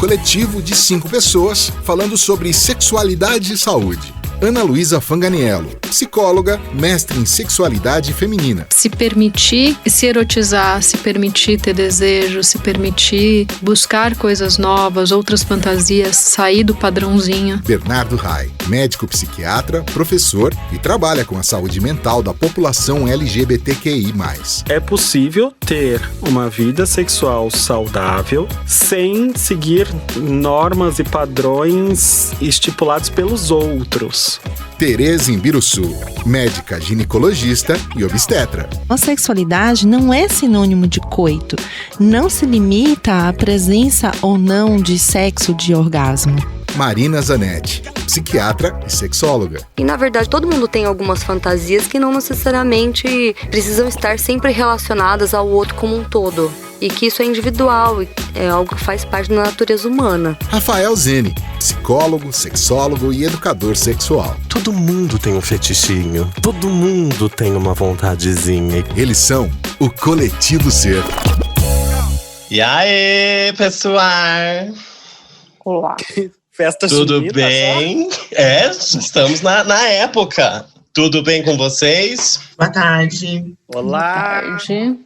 coletivo de 5 pessoas falando sobre sexualidade e saúde. Ana Luísa Fanganiello, psicóloga, mestre em sexualidade feminina. Se permitir se erotizar, se permitir ter desejo, se permitir buscar coisas novas, outras fantasias, sair do padrãozinho. Bernardo Rai, médico psiquiatra, professor e trabalha com a saúde mental da população LGBTQI+. É possível ter uma vida sexual saudável sem seguir normas e padrões estipulados pelos outros. Tereza Imbiruçu, médica ginecologista e obstetra. A sexualidade não é sinônimo de coito. Não se limita à presença ou não de sexo, de orgasmo. Marina Zanetti, psiquiatra e sexóloga. E na verdade todo mundo tem algumas fantasias que não necessariamente precisam estar sempre relacionadas ao outro como um todo. E que isso é individual, é algo que faz parte da natureza humana. Rafael Zene, psicólogo, sexólogo e educador sexual. Todo mundo tem um fetichinho, todo mundo tem uma vontadezinha. Eles são o Coletivo Ser. E aí, pessoal? Olá. Festa Tudo junina, bem? Estamos na época. Tudo bem com vocês? Boa tarde. Olá. Boa tarde.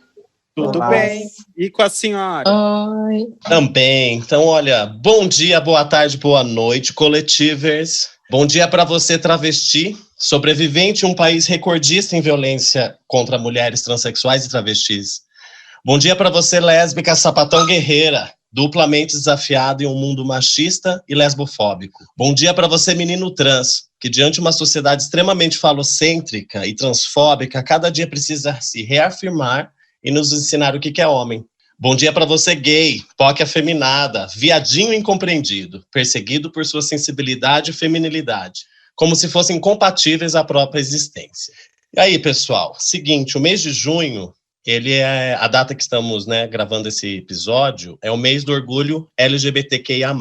Tudo Olá. bem? E com a senhora? Oi. Também. Então, olha, bom dia, boa tarde, boa noite, coletivers. Bom dia para você, travesti, sobrevivente em um país recordista em violência contra mulheres transexuais e travestis. Bom dia para você, lésbica, sapatão guerreira, duplamente desafiado em um mundo machista e lesbofóbico. Bom dia para você, menino trans, que diante de uma sociedade extremamente falocêntrica e transfóbica, cada dia precisa se reafirmar e nos ensinar o que é homem. Bom dia para você, gay, POC afeminada, viadinho incompreendido, perseguido por sua sensibilidade e feminilidade, como se fossem compatíveis à própria existência. E aí, pessoal, seguinte, o mês de junho, ele é a data que estamos, gravando esse episódio, é o mês do orgulho LGBTQIA+.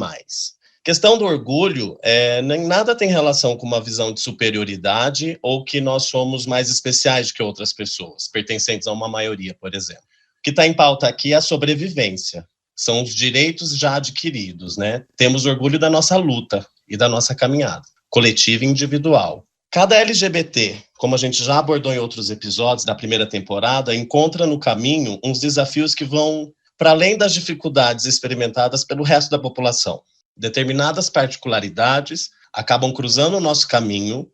Questão do orgulho, nem nada tem relação com uma visão de superioridade ou que nós somos mais especiais do que outras pessoas, pertencentes a uma maioria, por exemplo. O que está em pauta aqui é a sobrevivência, são os direitos já adquiridos, né? Temos orgulho da nossa luta e da nossa caminhada, coletiva e individual. Cada LGBT, como a gente já abordou em outros episódios da primeira temporada, encontra no caminho uns desafios que vão para além das dificuldades experimentadas pelo resto da população. Determinadas particularidades acabam cruzando o nosso caminho,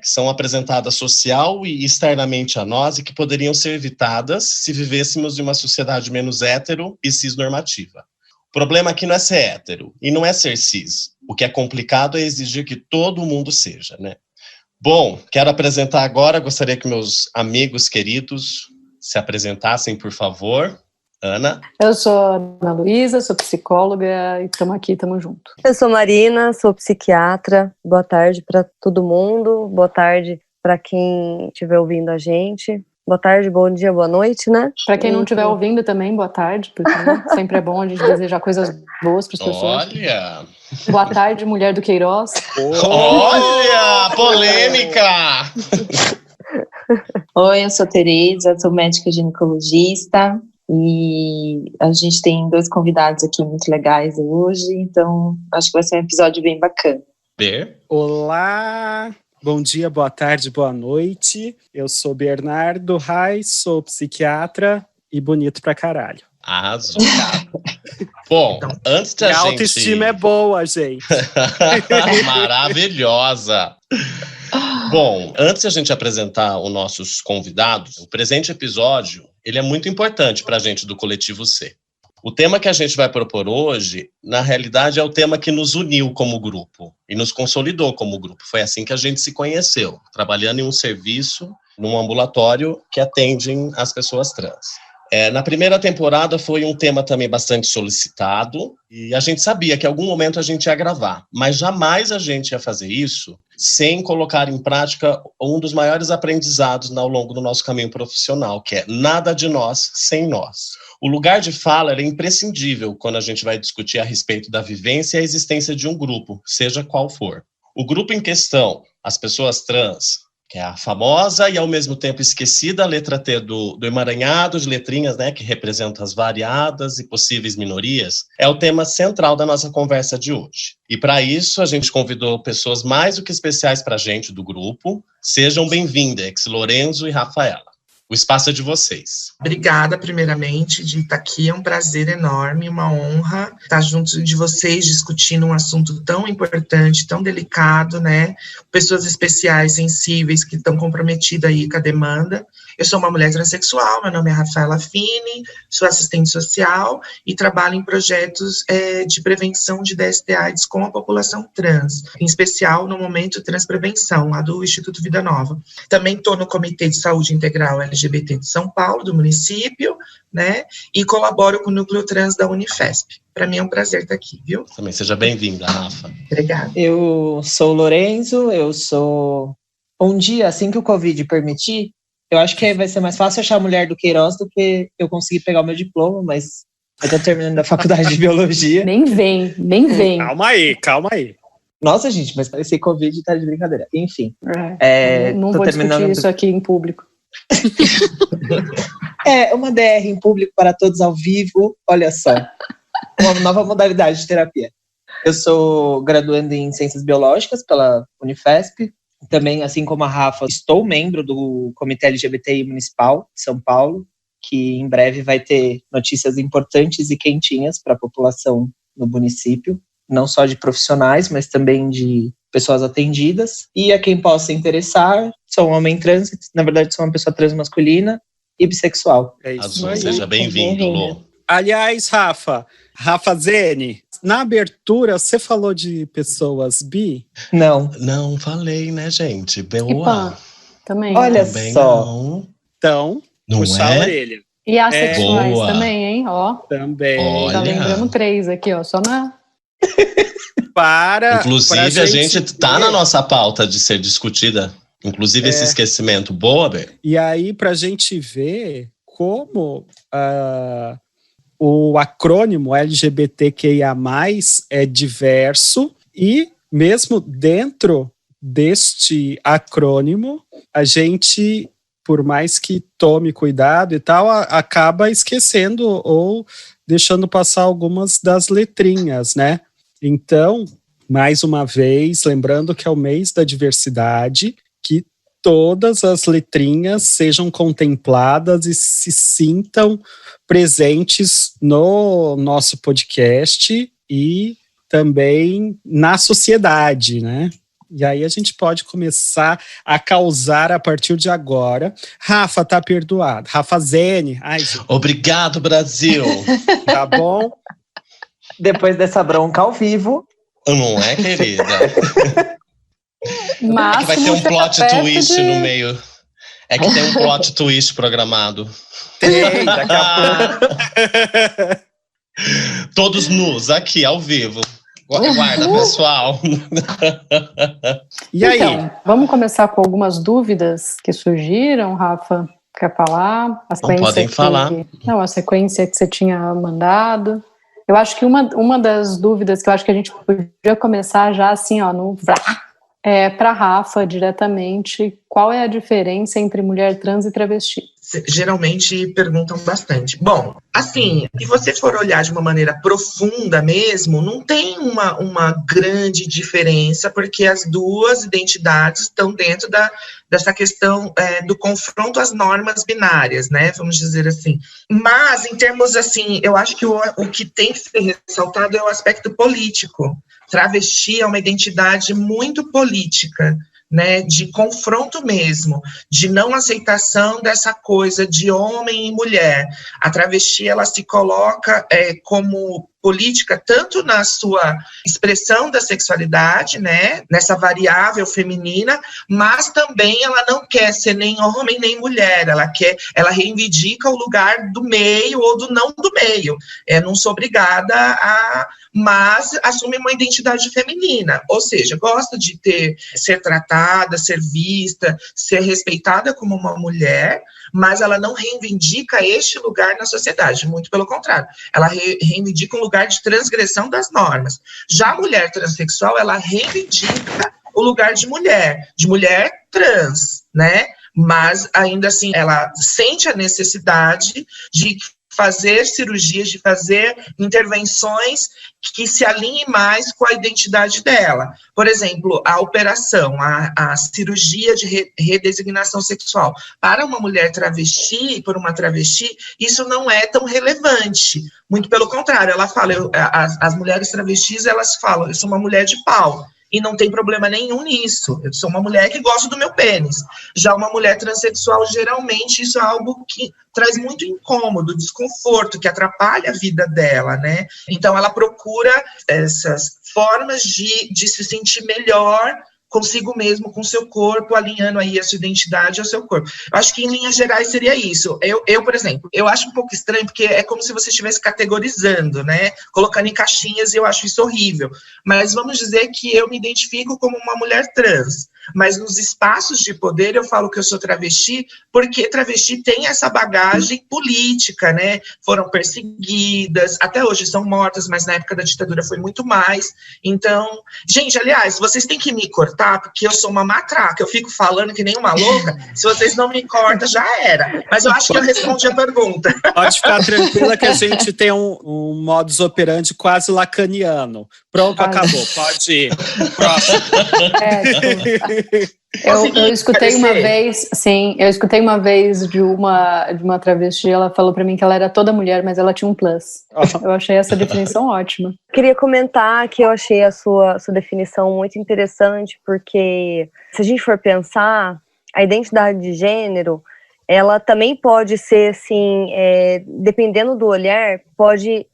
que são apresentadas social e externamente a nós e que poderiam ser evitadas se vivêssemos em uma sociedade menos hétero e cisnormativa. O problema aqui não é ser hétero e não é ser cis. O que é complicado é exigir que todo mundo seja, né? Bom, quero apresentar agora, gostaria que meus amigos queridos se apresentassem, por favor. Ana? Eu sou a Ana Luísa, sou psicóloga e estamos aqui, estamos juntos. Eu sou Marina, sou psiquiatra. Boa tarde para todo mundo. Boa tarde para quem estiver ouvindo a gente. Boa tarde, bom dia, boa noite, né? Para quem não estiver ouvindo também, boa tarde, porque sempre é bom a gente desejar coisas boas para as pessoas. Olha! Boa tarde, mulher do Queiroz. Olha! Polêmica! Oi, eu sou Tereza, sou médica ginecologista e a gente tem 2 convidados aqui muito legais hoje, então acho que vai ser um episódio bem bacana. Olá! Bom dia, boa tarde, boa noite. Eu sou Bernardo Rai, sou psiquiatra e bonito pra caralho. Arrasou. Bom, antes de a A autoestima é boa, gente. Maravilhosa. Bom, antes de a gente apresentar os nossos convidados, o presente episódio, ele é muito importante para a gente do Coletivo C. O tema que a gente vai propor hoje, na realidade, é o tema que nos uniu como grupo e nos consolidou como grupo. Foi assim que a gente se conheceu, trabalhando em um serviço, num ambulatório que atendem as pessoas trans. Na primeira temporada foi um tema também bastante solicitado e a gente sabia que em algum momento a gente ia gravar, mas jamais a gente ia fazer isso sem colocar em prática um dos maiores aprendizados ao longo do nosso caminho profissional, que é nada de nós sem nós. O lugar de fala é imprescindível quando a gente vai discutir a respeito da vivência e a existência de um grupo, seja qual for. O grupo em questão, as pessoas trans, que é a famosa e ao mesmo tempo esquecida letra T do emaranhado de letrinhas, né, que representa as variadas e possíveis minorias, é o tema central da nossa conversa de hoje. E para isso, a gente convidou pessoas mais do que especiais para a gente do grupo. Sejam bem-vindas, Lorenzo e Rafaela. O espaço é de vocês. Obrigada, primeiramente, de estar aqui. É um prazer enorme, uma honra estar junto de vocês, discutindo um assunto tão importante, tão delicado, né? Pessoas especiais, sensíveis, que estão comprometidas aí com a demanda. Eu sou uma mulher transexual, meu nome é Rafaela Fini, sou assistente social e trabalho em projetos de prevenção de DST/AIDS com a população trans, em especial no Momento Transprevenção, lá do Instituto Vida Nova. Também estou no Comitê de Saúde Integral LGBT de São Paulo, do município, né, e colaboro com o Núcleo Trans da Unifesp. Para mim é um prazer estar aqui, viu? Também seja bem-vinda, Rafa. Obrigada. Eu sou o Lorenzo, eu sou... Um dia, assim que o Covid permitir, eu acho que vai ser mais fácil achar a mulher do Queiroz do que eu conseguir pegar o meu diploma, mas eu tô terminando a faculdade de Biologia. Nem vem. Calma aí. Nossa, gente, mas esse Covid tá de brincadeira. Enfim. Não vou discutir isso aqui em público. Uma DR em público para todos ao vivo, olha só. Uma nova modalidade de terapia. Eu sou graduando em Ciências Biológicas pela Unifesp. Também, assim como a Rafa, estou membro do Comitê LGBTI Municipal de São Paulo, que em breve vai ter notícias importantes e quentinhas para a população no município, não só de profissionais, mas também de pessoas atendidas. E a quem possa interessar, sou um homem trans, na verdade sou uma pessoa trans masculina e bissexual. É isso. Azul, seja bem-vindo, Lô. Aliás, Rafa Zene, na abertura, você falou de pessoas bi? Não. Não falei, né, gente? Boa. Também. Olha também só. Não. Então, não puxar a orelha. E assexuais boa. também, hein? Ó. Também. Olha. Tá lembrando 3 aqui, ó. Só na... Inclusive, a gente tá na nossa pauta de ser discutida. Inclusive, esse esquecimento. Boa, Bê. E aí, pra gente ver como... o acrônimo LGBTQIA+, é diverso e mesmo dentro deste acrônimo, a gente, por mais que tome cuidado e tal, acaba esquecendo ou deixando passar algumas das letrinhas, né? Então, mais uma vez, lembrando que é o mês da diversidade, que todas as letrinhas sejam contempladas e se sintam presentes no nosso podcast e também na sociedade, né? E aí a gente pode começar a causar a partir de agora. Rafa, tá perdoado. Rafa Zene. Ai, gente. Obrigado, Brasil. Tá bom? Depois dessa bronca ao vivo. Não é, querida? Mas é que vai ter um plot twist no meio. É que tem um plot twist programado. Tem, daqui a pouco. Todos nus, aqui, ao vivo. Guarda, pessoal. E aí? Então, vamos começar com algumas dúvidas que surgiram, Rafa? Quer falar? Podem falar. Não, a sequência que você tinha mandado. Eu acho que uma das dúvidas que eu acho que a gente podia começar já assim, ó, no vrá. Para a Rafa, diretamente, qual é a diferença entre mulher trans e travesti? Geralmente perguntam bastante. Bom, assim, se você for olhar de uma maneira profunda mesmo, não tem uma grande diferença, porque as duas identidades estão dentro dessa questão do confronto às normas binárias, né, vamos dizer assim. Mas, em termos assim, eu acho que o que tem que ser ressaltado é o aspecto político. Travesti é uma identidade muito política, né, de confronto mesmo, de não aceitação dessa coisa de homem e mulher. A travesti, ela se coloca como política tanto na sua expressão da sexualidade, né, nessa variável feminina, mas também ela não quer ser nem homem nem mulher, ela reivindica o lugar do meio ou do não do meio. Não sou obrigada mas assume uma identidade feminina, ou seja, gosta de ser tratada, ser vista, ser respeitada como uma mulher, mas ela não reivindica este lugar na sociedade, muito pelo contrário, ela reivindica um lugar de transgressão das normas. Já a mulher transexual, ela reivindica o lugar de mulher trans, né? Mas ainda assim ela sente a necessidade de fazer cirurgias, de fazer intervenções que se alinhem mais com a identidade dela. Por exemplo, a operação, a cirurgia de redesignação sexual. Para uma mulher travesti, por uma travesti, isso não é tão relevante. Muito pelo contrário, ela fala, as mulheres travestis, elas falam, eu sou uma mulher de pau. E não tem problema nenhum nisso. Eu sou uma mulher que gosta do meu pênis. Já uma mulher transexual, geralmente, isso é algo que traz muito incômodo, desconforto, que atrapalha a vida dela, né? Então, ela procura essas formas de se sentir melhor consigo mesmo, com seu corpo, alinhando aí a sua identidade ao seu corpo. Eu acho que, em linhas gerais, seria isso. Eu, por exemplo, eu acho um pouco estranho, porque é como se você estivesse categorizando, né? Colocando em caixinhas, e eu acho isso horrível. Mas vamos dizer que eu me identifico como uma mulher trans. Mas nos espaços de poder eu falo que eu sou travesti, porque travesti tem essa bagagem política, né? Foram perseguidas, até hoje são mortas, mas na época da ditadura foi muito mais. Então, gente, aliás, vocês têm que me cortar, porque eu sou uma matraca, eu fico falando que nem uma louca, se vocês não me cortam, já era. Mas eu acho que eu respondi a pergunta. Pode ficar tranquila que a gente tem um modus operandi quase lacaniano. Pronto, acabou, pode ir. Próximo. Eu escutei uma vez, sim, eu escutei uma vez de uma travesti, ela falou pra mim que ela era toda mulher, mas ela tinha um plus. Eu achei essa definição ótima. Queria comentar que eu achei a sua definição muito interessante, porque se a gente for pensar, a identidade de gênero, ela também pode ser, assim, dependendo do olhar, pode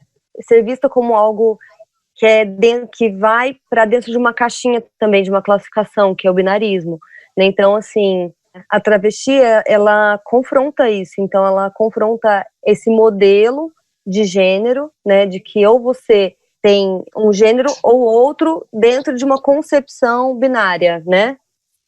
ser vista como algo que vai para dentro de uma caixinha também, de uma classificação, que é o binarismo, né? Então, assim, a travesti, ela confronta isso. Então, ela confronta esse modelo de gênero, né? De que ou você tem um gênero ou outro dentro de uma concepção binária, né?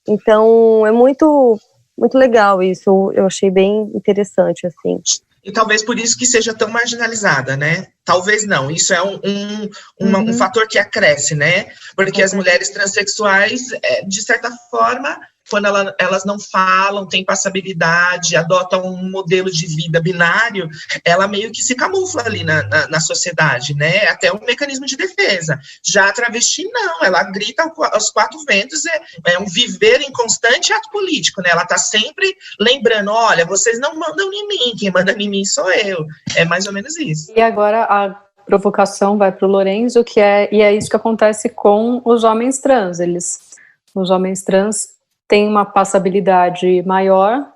Então, é muito, muito legal isso. Eu achei bem interessante, assim. E talvez por isso que seja tão marginalizada, né? Talvez não, isso é um fator que acresce, né? Porque as mulheres transexuais, de certa forma, quando elas não falam, têm passabilidade, adotam um modelo de vida binário, ela meio que se camufla ali na sociedade, né? Até um mecanismo de defesa. Já a travesti, não, ela grita aos quatro ventos, é um viver em constante ato político, né? Ela está sempre lembrando, olha, vocês não mandam em mim, quem manda em mim sou eu. É mais ou menos isso. E agora a provocação vai para o Lorenzo, e é isso que acontece com os homens trans. Os homens trans têm uma passabilidade maior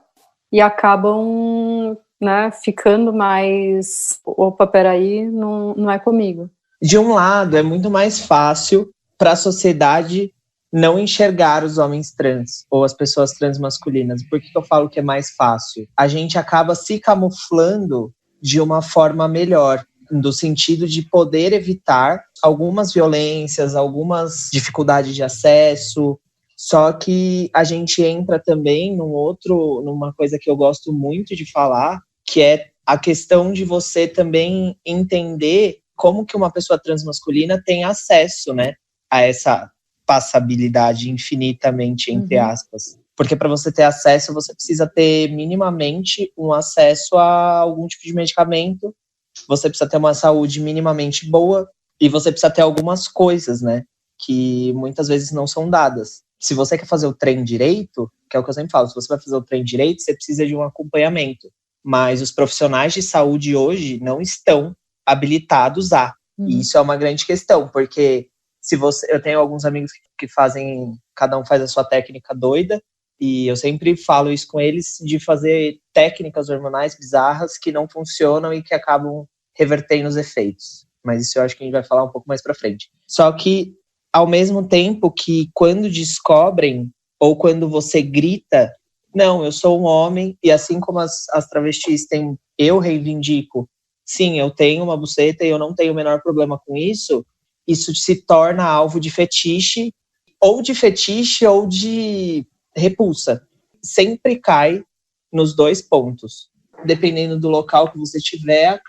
e acabam, né, ficando mais, opa, peraí, não é comigo. De um lado, é muito mais fácil para a sociedade não enxergar os homens trans ou as pessoas transmasculinas. Por que eu falo que é mais fácil? A gente acaba se camuflando de uma forma melhor, no sentido de poder evitar algumas violências, algumas dificuldades de acesso. Só que a gente entra também numa coisa que eu gosto muito de falar, que é a questão de você também entender como que uma pessoa transmasculina tem acesso, né, a essa passabilidade infinitamente, entre aspas. Porque para você ter acesso, você precisa ter minimamente um acesso a algum tipo de medicamento, você precisa ter uma saúde minimamente boa e você precisa ter algumas coisas, né, que muitas vezes não são dadas. Se você quer fazer o trem direito, que é o que eu sempre falo, se você vai fazer o trem direito, você precisa de um acompanhamento. Mas os profissionais de saúde hoje não estão habilitados a. E isso é uma grande questão, porque eu tenho alguns amigos que fazem, cada um faz a sua técnica doida, e eu sempre falo isso com eles, de fazer técnicas hormonais bizarras que não funcionam e que acabam revertendo os efeitos. Mas isso eu acho que a gente vai falar um pouco mais pra frente. Só que, ao mesmo tempo que quando descobrem, ou quando você grita, não, eu sou um homem, e assim como as travestis têm, eu reivindico, sim, eu tenho uma buceta e eu não tenho o menor problema com isso, isso se torna alvo de fetiche ou de repulsa. Sempre cai nos dois pontos. Dependendo do local que você tiver,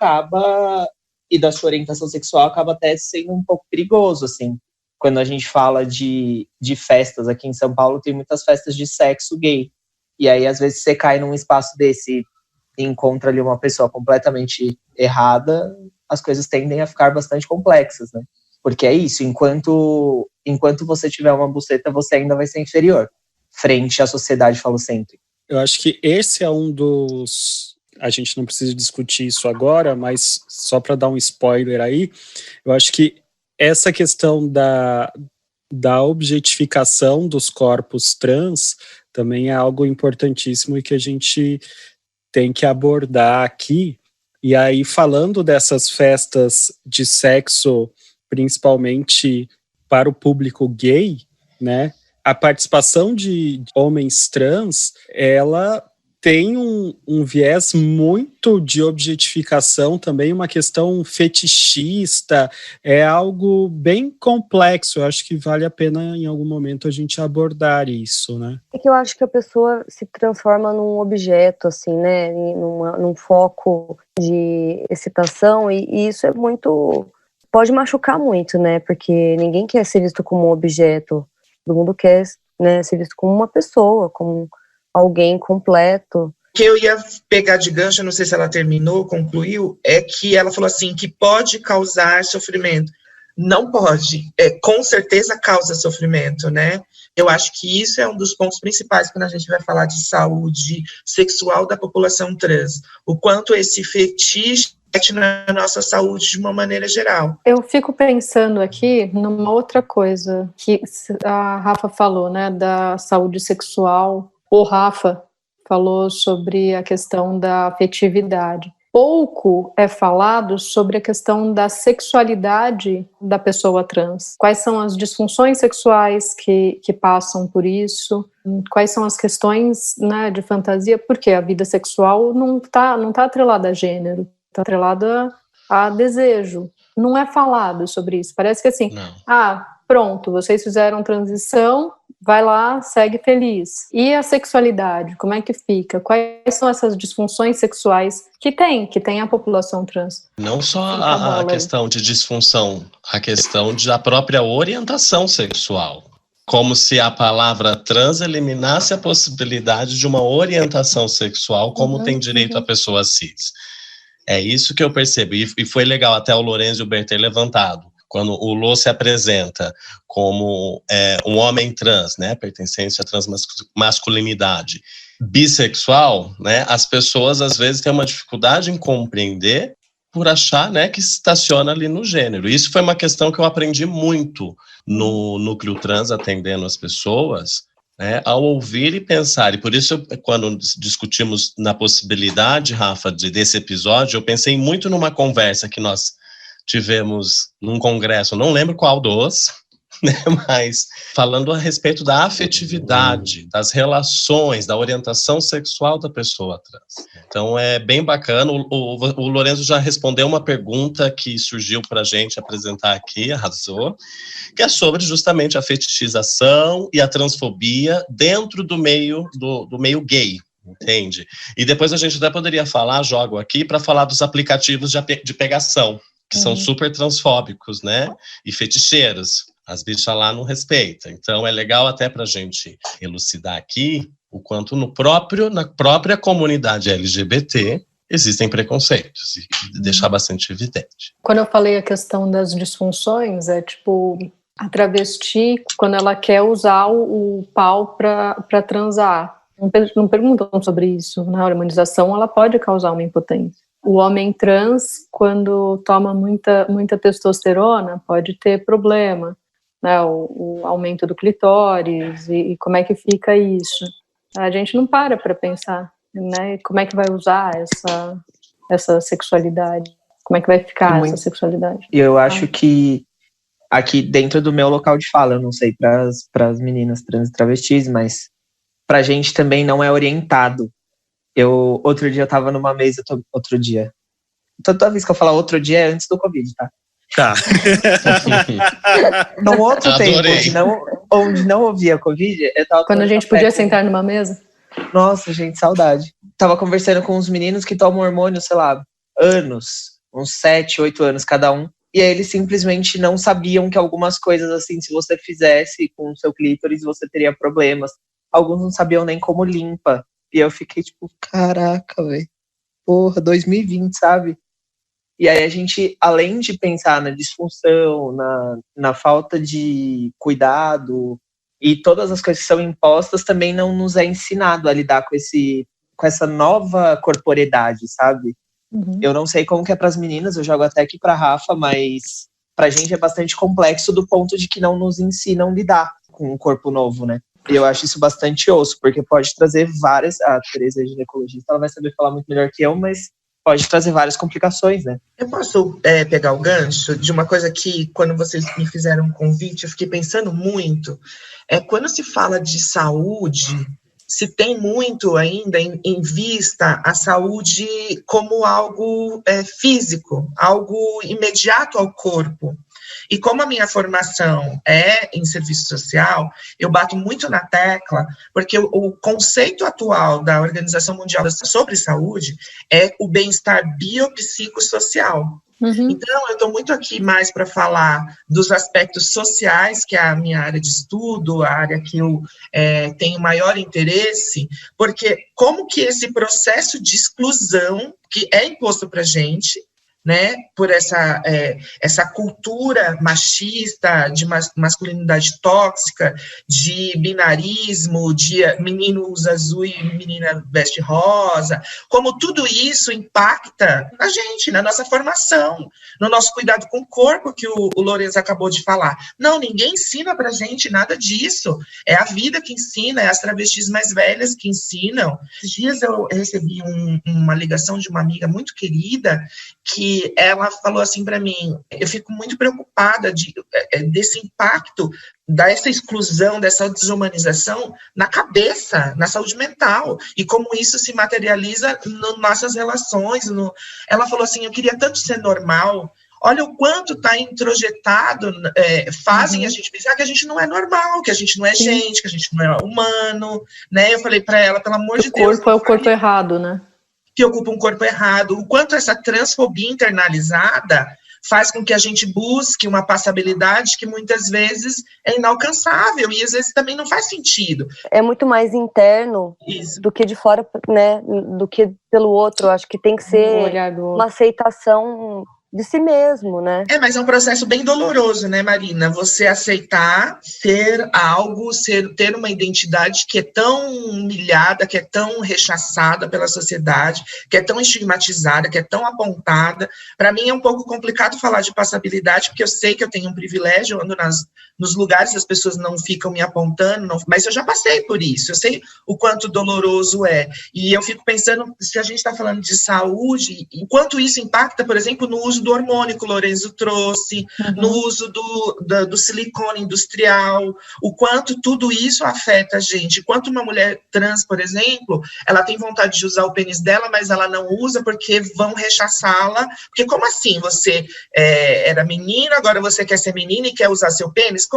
e da sua orientação sexual, acaba até sendo um pouco perigoso, assim. quando a gente fala de festas, aqui em São Paulo tem muitas festas de sexo gay. E aí, às vezes, você cai num espaço desse e encontra ali uma pessoa completamente errada, as coisas tendem a ficar bastante complexas, né? Porque é isso, enquanto você tiver uma buceta, você ainda vai ser inferior frente à sociedade falocêntrica. Eu acho que esse é um dos... A gente não precisa discutir isso agora, mas só para dar um spoiler aí, eu acho que essa questão da objetificação dos corpos trans também é algo importantíssimo e que a gente tem que abordar aqui. E aí, falando dessas festas de sexo, principalmente para o público gay, né? A participação de homens trans, ela tem um viés muito de objetificação, também uma questão fetichista, é algo bem complexo. Eu acho que vale a pena em algum momento a gente abordar isso, né? É que eu acho que a pessoa se transforma num objeto, assim, né, num foco de excitação, e isso é muito... pode machucar muito, né, porque ninguém quer ser visto como um objeto, todo mundo quer, né, ser visto como uma pessoa, como alguém completo. O que eu ia pegar de gancho, não sei se ela terminou, concluiu, é que ela falou assim, que pode causar sofrimento. Não pode, com certeza causa sofrimento, né? Eu acho que isso é um dos pontos principais quando a gente vai falar de saúde sexual da população trans. O quanto esse fetiche na nossa saúde de uma maneira geral. Eu fico pensando aqui numa outra coisa que a Rafa falou, né, da saúde sexual. O Rafa falou sobre a questão da afetividade. Pouco é falado sobre a questão da sexualidade da pessoa trans. Quais são as disfunções sexuais que passam por isso? Quais são as questões, né, de fantasia? Porque a vida sexual não tá atrelada a gênero, está atrelada a desejo. Não é falado sobre isso. Parece que assim, pronto, vocês fizeram transição, vai lá, segue feliz. E a sexualidade, como é que fica? Quais são essas disfunções sexuais que tem a população trans? Não só a questão de disfunção, a questão da própria orientação sexual. Como se a palavra trans eliminasse a possibilidade de uma orientação sexual, como tem direito a pessoa cis. É isso que eu percebo. E foi legal até o Lorenzo e o Bert ter levantado. Quando o Lô se apresenta como um homem trans, né, pertencente à transmasculinidade, bissexual, né, as pessoas às vezes têm uma dificuldade em compreender por achar, né, que se estaciona ali no gênero. Isso foi uma questão que eu aprendi muito no núcleo trans, atendendo as pessoas, né, ao ouvir e pensar. E por isso, quando discutimos na possibilidade, Rafa, desse episódio, eu pensei muito numa conversa que nós tivemos num congresso, não lembro qual dos, né, mas falando a respeito da afetividade, das relações, da orientação sexual da pessoa trans. Então é bem bacana. O Lorenzo já respondeu uma pergunta que surgiu para a gente apresentar aqui, arrasou, que é sobre justamente a fetichização e a transfobia dentro do meio gay. Entende? E depois a gente até poderia falar, jogo aqui, para falar dos aplicativos de pegação, que são super transfóbicos, né, e feticheiros. As bichas lá não respeitam. Então é legal até pra gente elucidar aqui o quanto na própria comunidade LGBT existem preconceitos e deixar bastante evidente. Quando eu falei a questão das disfunções, é tipo a travesti, quando ela quer usar o pau pra transar. Não perguntam sobre isso. Na hormonização, ela pode causar uma impotência. O homem trans, quando toma muita testosterona, pode ter problema, né? O aumento do clitóris e como é que fica isso. A gente não para pensar, né? Como é que vai usar essa sexualidade? Como é que vai ficar essa sexualidade? E eu acho que aqui dentro do meu local de fala, eu não sei para as meninas trans e travestis, mas pra gente também não é orientado. Outro dia eu tava numa mesa, toda vez que eu falar outro dia é antes do Covid, tá? Tá. Num outro tempo, onde não ouvia Covid, eu tava... Quando a gente podia sentar numa mesa? Nossa, gente, saudade. Tava conversando com uns meninos que tomam hormônio, sei lá, anos, uns 7, 8 anos cada um. E aí eles simplesmente não sabiam que algumas coisas, assim, se você fizesse com o seu clítoris, você teria problemas. Alguns não sabiam nem como limpa. E eu fiquei tipo, caraca, velho. Porra, 2020, sabe? E aí a gente, além de pensar na disfunção, na falta de cuidado e todas as coisas que são impostas, também não nos é ensinado a lidar com essa nova corporeidade, sabe? Uhum. Eu não sei como que é para as meninas, eu jogo até aqui para Rafa, mas pra gente é bastante complexo do ponto de que não nos ensinam a lidar com um corpo novo, né? E eu acho isso bastante osso, porque pode trazer várias... A Tereza é ginecologista, ela vai saber falar muito melhor que eu, mas pode trazer várias complicações, né? Eu posso pegar o gancho de uma coisa que, quando vocês me fizeram um convite, eu fiquei pensando muito. Quando se fala de saúde, se tem muito ainda em vista a saúde como algo físico, algo imediato ao corpo. E como a minha formação é em serviço social, eu bato muito na tecla, porque o conceito atual da Organização Mundial sobre saúde é o bem-estar biopsicossocial. Uhum. Então, eu estou muito aqui mais para falar dos aspectos sociais, que é a minha área de estudo, a área que eu tenho maior interesse, porque como que esse processo de exclusão que é imposto para a gente, né, por essa cultura machista, de masculinidade tóxica, de binarismo, de menino usa azul e menina veste rosa, como tudo isso impacta na gente, na nossa formação, no nosso cuidado com o corpo, que o Lourenço acabou de falar. Não, ninguém ensina pra gente nada disso, é a vida que ensina, é as travestis mais velhas que ensinam. Esses dias eu recebi uma ligação de uma amiga muito querida, que ela falou assim para mim, eu fico muito preocupada desse impacto, dessa exclusão, dessa desumanização na cabeça, na saúde mental, e como isso se materializa nas nossas relações. Ela falou assim, eu queria tanto ser normal, olha o quanto está introjetado, fazem a gente pensar que a gente não é normal, que a gente não é gente, que a gente não é humano, né? Eu falei para ela, pelo amor de Deus. O corpo é o corpo errado, né? Que ocupa um corpo errado, o quanto essa transfobia internalizada faz com que a gente busque uma passabilidade que muitas vezes é inalcançável e às vezes também não faz sentido. É muito mais interno do que de fora, né, do que pelo outro. Acho que tem que ser uma aceitação de si mesmo, né? Mas é um processo bem doloroso, né, Marina? Você aceitar ser algo, ter uma identidade que é tão humilhada, que é tão rechaçada pela sociedade, que é tão estigmatizada, que é tão apontada. Para mim é um pouco complicado falar de passabilidade, porque eu sei que eu tenho um privilégio, eu ando nos lugares, as pessoas não ficam me apontando, mas eu já passei por isso, eu sei o quanto doloroso é. E eu fico pensando, se a gente está falando de saúde, enquanto isso impacta, por exemplo, no uso do hormônio que o Lourenço trouxe, no uso do silicone industrial, o quanto tudo isso afeta a gente. Quanto uma mulher trans, por exemplo, ela tem vontade de usar o pênis dela, mas ela não usa porque vão rechaçá-la. Porque como assim? Você era menina, agora você quer ser menina e quer usar seu pênis?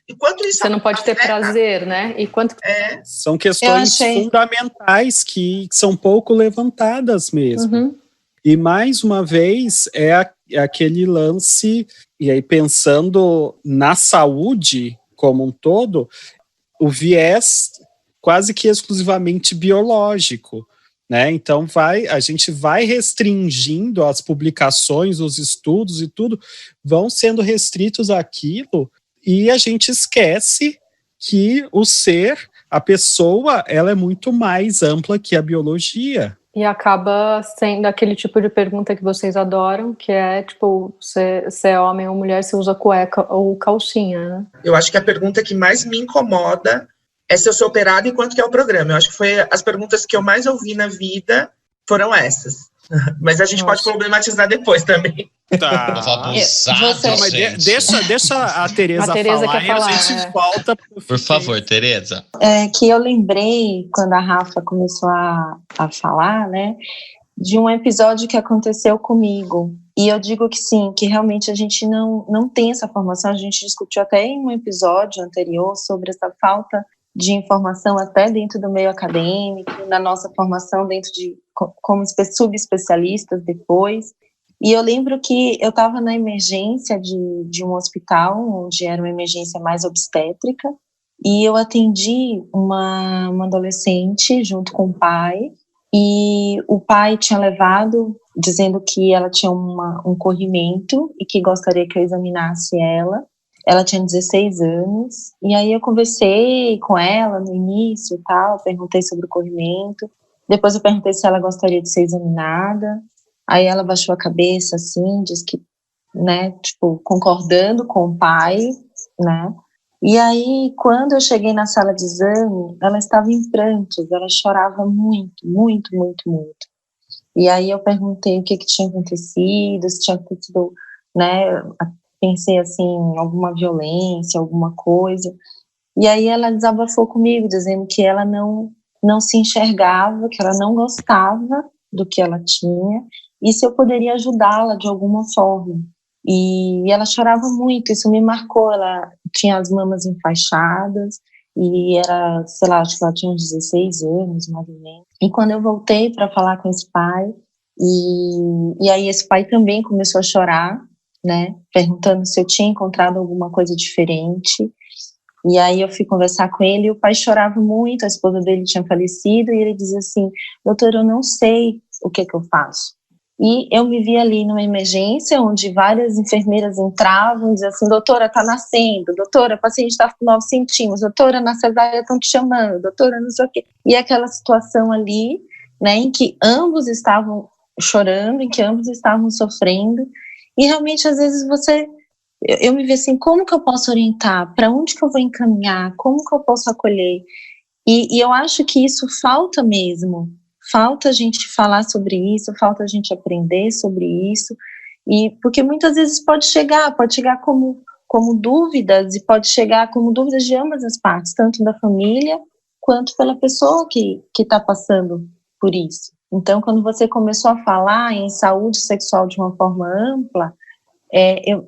E quanto isso você não pode ter prazer, né? E quanto... São questões fundamentais que são pouco levantadas mesmo. E mais uma vez é aquele lance, e aí pensando na saúde como um todo, o viés quase que exclusivamente biológico, né? Então a gente vai restringindo as publicações, os estudos e tudo, vão sendo restritos àquilo, e a gente esquece que o ser, a pessoa, ela é muito mais ampla que a biologia. E acaba sendo aquele tipo de pergunta que vocês adoram, que é, tipo, se é homem ou mulher, se usa cueca ou calcinha, né? Eu acho que a pergunta que mais me incomoda é se eu sou operada e quanto que é o programa. Eu acho que foi as perguntas que eu mais ouvi na vida foram essas. Mas a gente pode problematizar depois também. Tá. Deixa a Tereza falar e a gente volta. Por favor, Tereza. Que eu lembrei, quando a Rafa começou a falar, né, de um episódio que aconteceu comigo. E eu digo que sim, que realmente a gente não tem essa formação. A gente discutiu até em um episódio anterior sobre essa falta de informação até dentro do meio acadêmico, na nossa formação dentro de como subespecialistas depois. E eu lembro que eu estava na emergência de um hospital, onde era uma emergência mais obstétrica, e eu atendi uma adolescente junto com o pai, e o pai tinha levado, dizendo que ela tinha um corrimento e que gostaria que eu examinasse ela. Ela tinha 16 anos, e aí eu conversei com ela no início e tal, perguntei sobre o corrimento, depois eu perguntei se ela gostaria de ser examinada. Aí ela baixou a cabeça, assim, disse que, né, tipo, concordando com o pai, né. E aí, quando eu cheguei na sala de exame, ela estava em prantos, ela chorava muito, muito, muito, muito. E aí eu perguntei o que tinha acontecido, se tinha acontecido, né, pensei, assim, em alguma violência, alguma coisa. E aí ela desabafou comigo, dizendo que ela não se enxergava, que ela não gostava do que ela tinha, e se eu poderia ajudá-la de alguma forma. E ela chorava muito, isso me marcou. Ela tinha as mamas enfaixadas, e era, sei lá, acho que ela tinha uns 16 anos, mais ou menos. E quando eu voltei para falar com esse pai, e aí esse pai também começou a chorar, né, perguntando se eu tinha encontrado alguma coisa diferente. E aí eu fui conversar com ele, e o pai chorava muito, a esposa dele tinha falecido, e ele dizia assim: doutor, eu não sei o que eu faço. E eu me vi ali numa emergência, onde várias enfermeiras entravam e diziam assim: doutora, está nascendo, doutora, a paciente está com 9 centímetros, doutora, na cesárea estão te chamando, doutora, não sei o quê. E aquela situação ali, né, em que ambos estavam chorando, em que ambos estavam sofrendo, e realmente às vezes eu me vi assim: como que eu posso orientar? Para onde que eu vou encaminhar? Como que eu posso acolher? E eu acho que isso falta mesmo. Falta a gente falar sobre isso, falta a gente aprender sobre isso, e porque muitas vezes pode chegar como dúvidas, e pode chegar como dúvidas de ambas as partes, tanto da família quanto pela pessoa que está passando por isso. Então, quando você começou a falar em saúde sexual de uma forma ampla, eu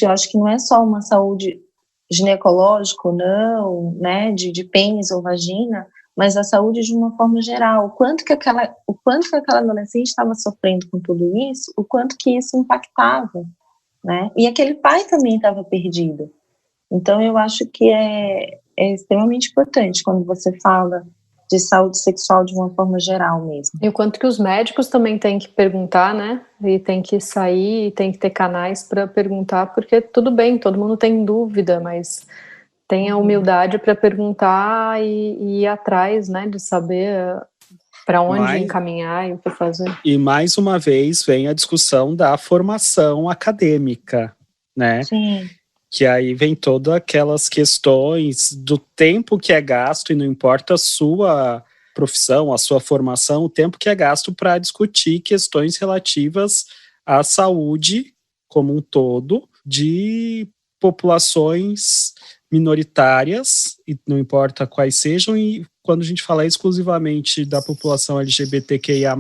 acho que não é só uma saúde ginecológica ou não, né, de pênis ou vagina, mas a saúde de uma forma geral. O quanto que aquela adolescente estava sofrendo com tudo isso, o quanto que isso impactava, né? E aquele pai também estava perdido. Então, eu acho que é extremamente importante quando você fala de saúde sexual de uma forma geral mesmo. E o quanto que os médicos também têm que perguntar, né? E tem que sair, tem que ter canais para perguntar, porque tudo bem, todo mundo tem dúvida, mas tenha humildade para perguntar e ir atrás, né, de saber para onde encaminhar e o que fazer. E mais uma vez vem a discussão da formação acadêmica, né? Sim. Que aí vem todas aquelas questões do tempo que é gasto, e não importa a sua profissão, a sua formação, o tempo que é gasto para discutir questões relativas à saúde como um todo de populações minoritárias, e não importa quais sejam, e quando a gente fala exclusivamente da população LGBTQIA+,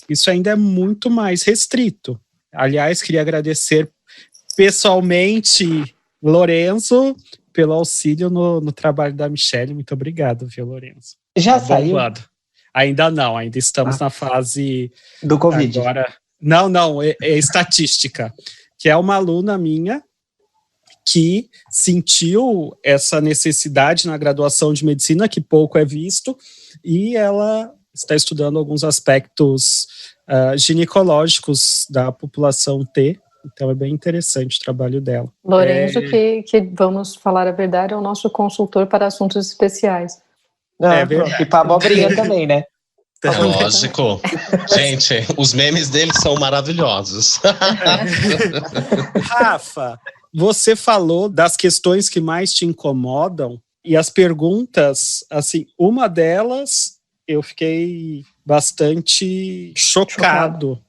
isso ainda é muito mais restrito. Aliás, queria agradecer pessoalmente Lourenço pelo auxílio no trabalho da Michelle. Muito obrigado, viu, Lourenço? Já saiu? Ainda não, ainda estamos na fase do Covid. Agora, não, é estatística, que é uma aluna minha que sentiu essa necessidade na graduação de medicina, que pouco é visto, e ela está estudando alguns aspectos ginecológicos da população T. Então é bem interessante o trabalho dela. Lourenço, que vamos falar a verdade, é o nosso consultor para assuntos especiais. É verdade. E para abobrinha também, né? Lógico. Gente, os memes dele são maravilhosos. Rafa, você falou das questões que mais te incomodam, e as perguntas, assim, uma delas eu fiquei bastante chocado.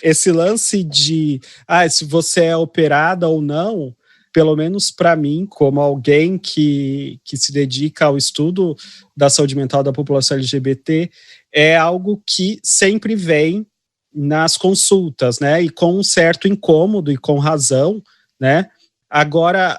Esse lance de se você é operada ou não, pelo menos para mim, como alguém que se dedica ao estudo da saúde mental da população LGBT, é algo que sempre vem nas consultas, né? E com um certo incômodo e com razão, né? Agora,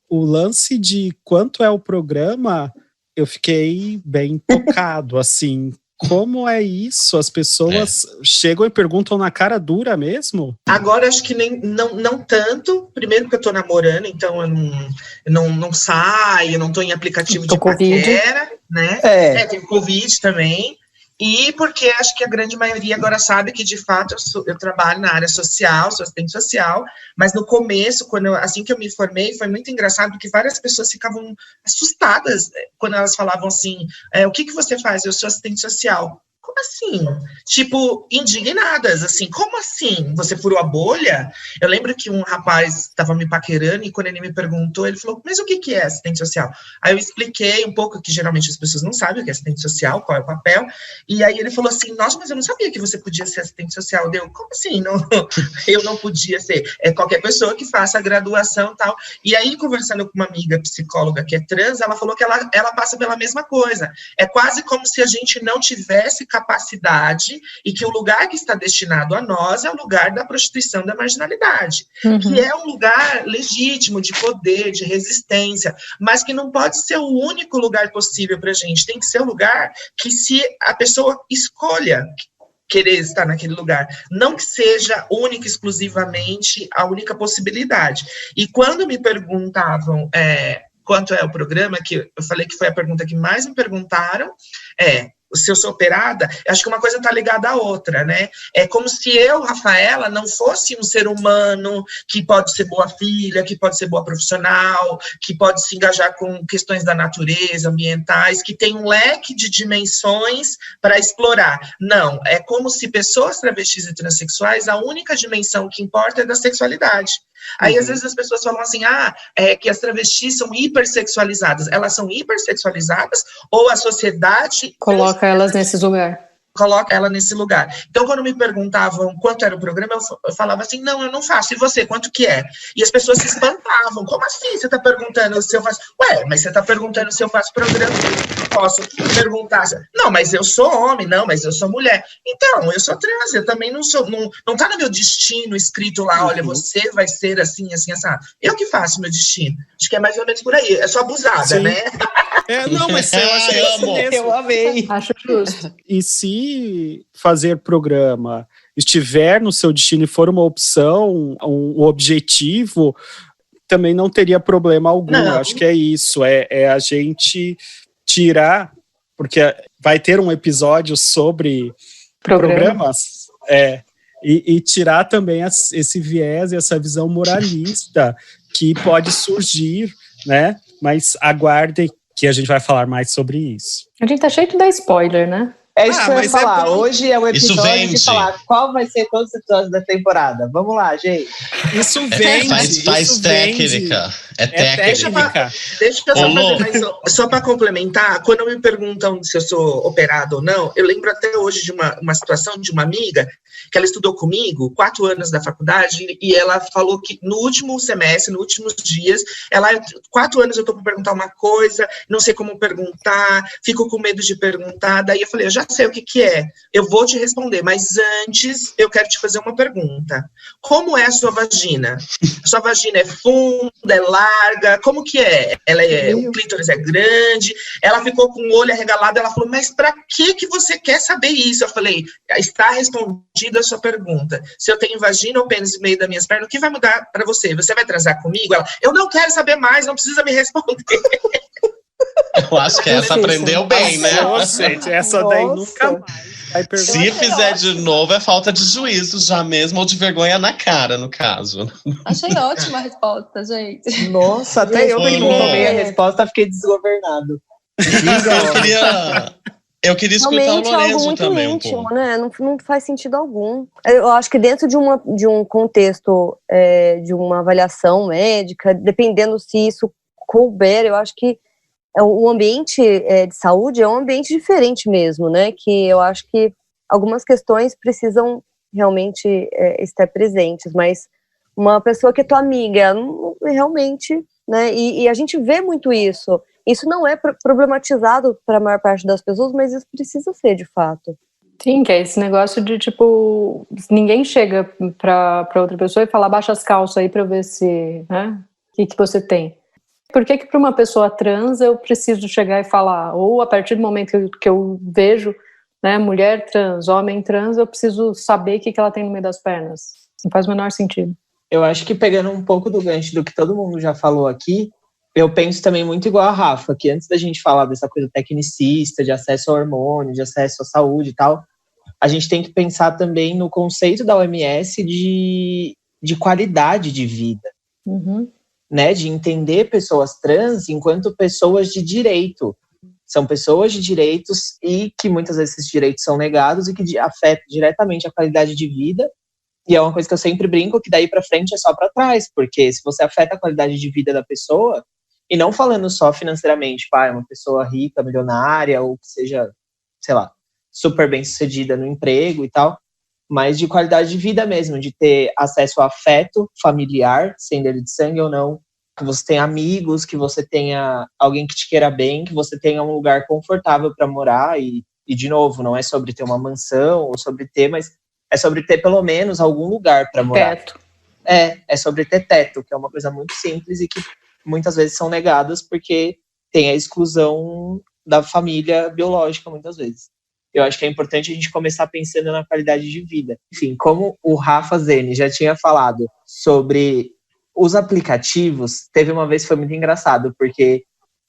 o lance de quanto é o programa, eu fiquei bem tocado, assim. Como é isso? As pessoas chegam e perguntam na cara dura mesmo? Agora acho que não tanto. Primeiro porque eu tô namorando, então eu não saio, não tô em aplicativo de paquera, né? Tem Covid também. E porque acho que a grande maioria agora sabe que, de fato, eu trabalho na área social, sou assistente social, mas no começo, assim que eu me formei, foi muito engraçado, porque várias pessoas ficavam assustadas quando elas falavam assim, o que você faz? Eu sou assistente social. Como assim? Tipo, indignadas, assim, como assim? Você furou a bolha? Eu lembro que um rapaz estava me paquerando e quando ele me perguntou, ele falou, mas o que é assistente social? Aí eu expliquei um pouco, que geralmente as pessoas não sabem o que é assistente social, qual é o papel, e aí ele falou assim, nossa, mas eu não sabia que você podia ser assistente social. Deu, como assim? Não, eu não podia ser. É qualquer pessoa que faça a graduação e tal. E aí, conversando com uma amiga psicóloga que é trans, ela falou que ela passa pela mesma coisa. É quase como se a gente não tivesse capacidade e que o lugar que está destinado a nós é o lugar da prostituição, da marginalidade, que é um lugar legítimo de poder, de resistência, mas que não pode ser o único lugar possível para a gente, tem que ser um lugar que se a pessoa escolha querer estar naquele lugar, não que seja única, exclusivamente a única possibilidade. E quando me perguntavam quanto é o programa, que eu falei que foi a pergunta que mais me perguntaram, se eu sou operada, acho que uma coisa está ligada à outra, né? É como se eu, Rafaela, não fosse um ser humano que pode ser boa filha, que pode ser boa profissional, que pode se engajar com questões da natureza, ambientais, que tem um leque de dimensões para explorar. Não, é como se pessoas travestis e transexuais, a única dimensão que importa é da sexualidade. Aí, às vezes, as pessoas falam assim, que as travestis são hipersexualizadas. Elas são hipersexualizadas ou a sociedade... Coloca elas nesse lugar. Coloca ela nesse lugar. Então, quando me perguntavam quanto era o programa, eu falava assim, não, eu não faço. E você, quanto que é? E as pessoas se espantavam. Como assim você está perguntando se eu faço? Ué, mas você está perguntando se eu faço programa? Eu posso perguntar. Não, mas eu sou homem. Não, mas eu sou mulher. Então, eu sou trans. Eu também não sou... Não está no meu destino escrito lá, olha, você vai ser assim, assim, assim. Eu que faço meu destino. Acho que é mais ou menos por aí. É só abusada, né? Não, mas eu achei eu amei. Acho justo. E se fazer programa estiver no seu destino e for uma opção, um objetivo, também não teria problema algum. Eu acho que é isso, é a gente tirar, porque vai ter um episódio sobre programas, e tirar também esse viés e essa visão moralista que pode surgir, né? Mas aguardem que a gente vai falar mais sobre isso. A gente tá cheio de dar spoiler, né? É isso que eu ia falar. Hoje é o episódio de falar qual vai ser todos os episódios da temporada. Vamos lá, gente. Isso vende. Faz técnica. É técnica. Deixa eu só fazer mais, só para complementar, quando me perguntam se eu sou operada ou não, eu lembro até hoje de uma situação de uma amiga que ela estudou comigo 4 anos da faculdade e ela falou que no último semestre, nos últimos dias, 4 anos eu estou para perguntar uma coisa, não sei como perguntar, fico com medo de perguntar, daí eu falei, eu já sei o que é, eu vou te responder, mas antes eu quero te fazer uma pergunta. Como é a sua vagina? A sua vagina é funda, é larga? Como que é? O clítoris é grande? Ela ficou com o olho arregalado, ela falou, mas para que você quer saber isso? Eu falei, está respondida a sua pergunta. Se eu tenho vagina ou pênis no meio das minhas pernas, o que vai mudar para você? Você vai transar comigo? Ela, eu não quero saber mais, não precisa me responder. Eu acho que essa aprendeu bem, né? Gente, essa daí nunca mais vai perguntar. Se fizer de novo, é falta de juízo já mesmo, ou de vergonha na cara, no caso. Achei ótima a resposta, gente. Nossa, até eu que não tomei a resposta, fiquei desgovernado. Eu queria escutar realmente o Lorenzo algo muito também íntimo, um pouco. né? Não faz sentido algum. Eu acho que dentro de um contexto de uma avaliação médica, dependendo se isso couber, eu acho que o ambiente de saúde é um ambiente diferente mesmo, né? Que eu acho que algumas questões precisam realmente estar presentes, mas uma pessoa que é tua amiga, realmente, né? E a gente vê muito isso. Isso não é problematizado para a maior parte das pessoas, mas isso precisa ser, de fato. Sim, que é esse negócio de, tipo, ninguém chega para outra pessoa e fala, baixa as calças aí para eu ver se, né? O que você tem. Por que para uma pessoa trans eu preciso chegar e falar, ou a partir do momento que eu vejo né? Mulher trans, homem trans, eu preciso saber o que ela tem no meio das pernas. Não faz o menor sentido. Eu acho que pegando um pouco do gancho do que todo mundo já falou aqui, eu penso também muito igual a Rafa, que antes da gente falar dessa coisa tecnicista, de acesso ao hormônio, de acesso à saúde e tal, a gente tem que pensar também no conceito da OMS de qualidade de vida, né? De entender pessoas trans enquanto pessoas de direito. São pessoas de direitos e que muitas vezes esses direitos são negados e que afetam diretamente a qualidade de vida. E é uma coisa que eu sempre brinco, que daí para frente é só para trás, porque se você afeta a qualidade de vida da pessoa, e não falando só financeiramente, é uma pessoa rica, milionária, ou que seja, sei lá, super bem sucedida no emprego e tal, mas de qualidade de vida mesmo, de ter acesso a afeto familiar, sendo ele de sangue ou não, que você tenha amigos, que você tenha alguém que te queira bem, que você tenha um lugar confortável para morar, e de novo, não é sobre ter uma mansão, ou sobre ter, mas é sobre ter pelo menos algum lugar para morar. Teto. É sobre ter teto, que é uma coisa muito simples e que muitas vezes são negadas porque tem a exclusão da família biológica, muitas vezes. Eu acho que é importante a gente começar pensando na qualidade de vida. Enfim, como o Rafa Zene já tinha falado sobre os aplicativos, teve uma vez que foi muito engraçado, porque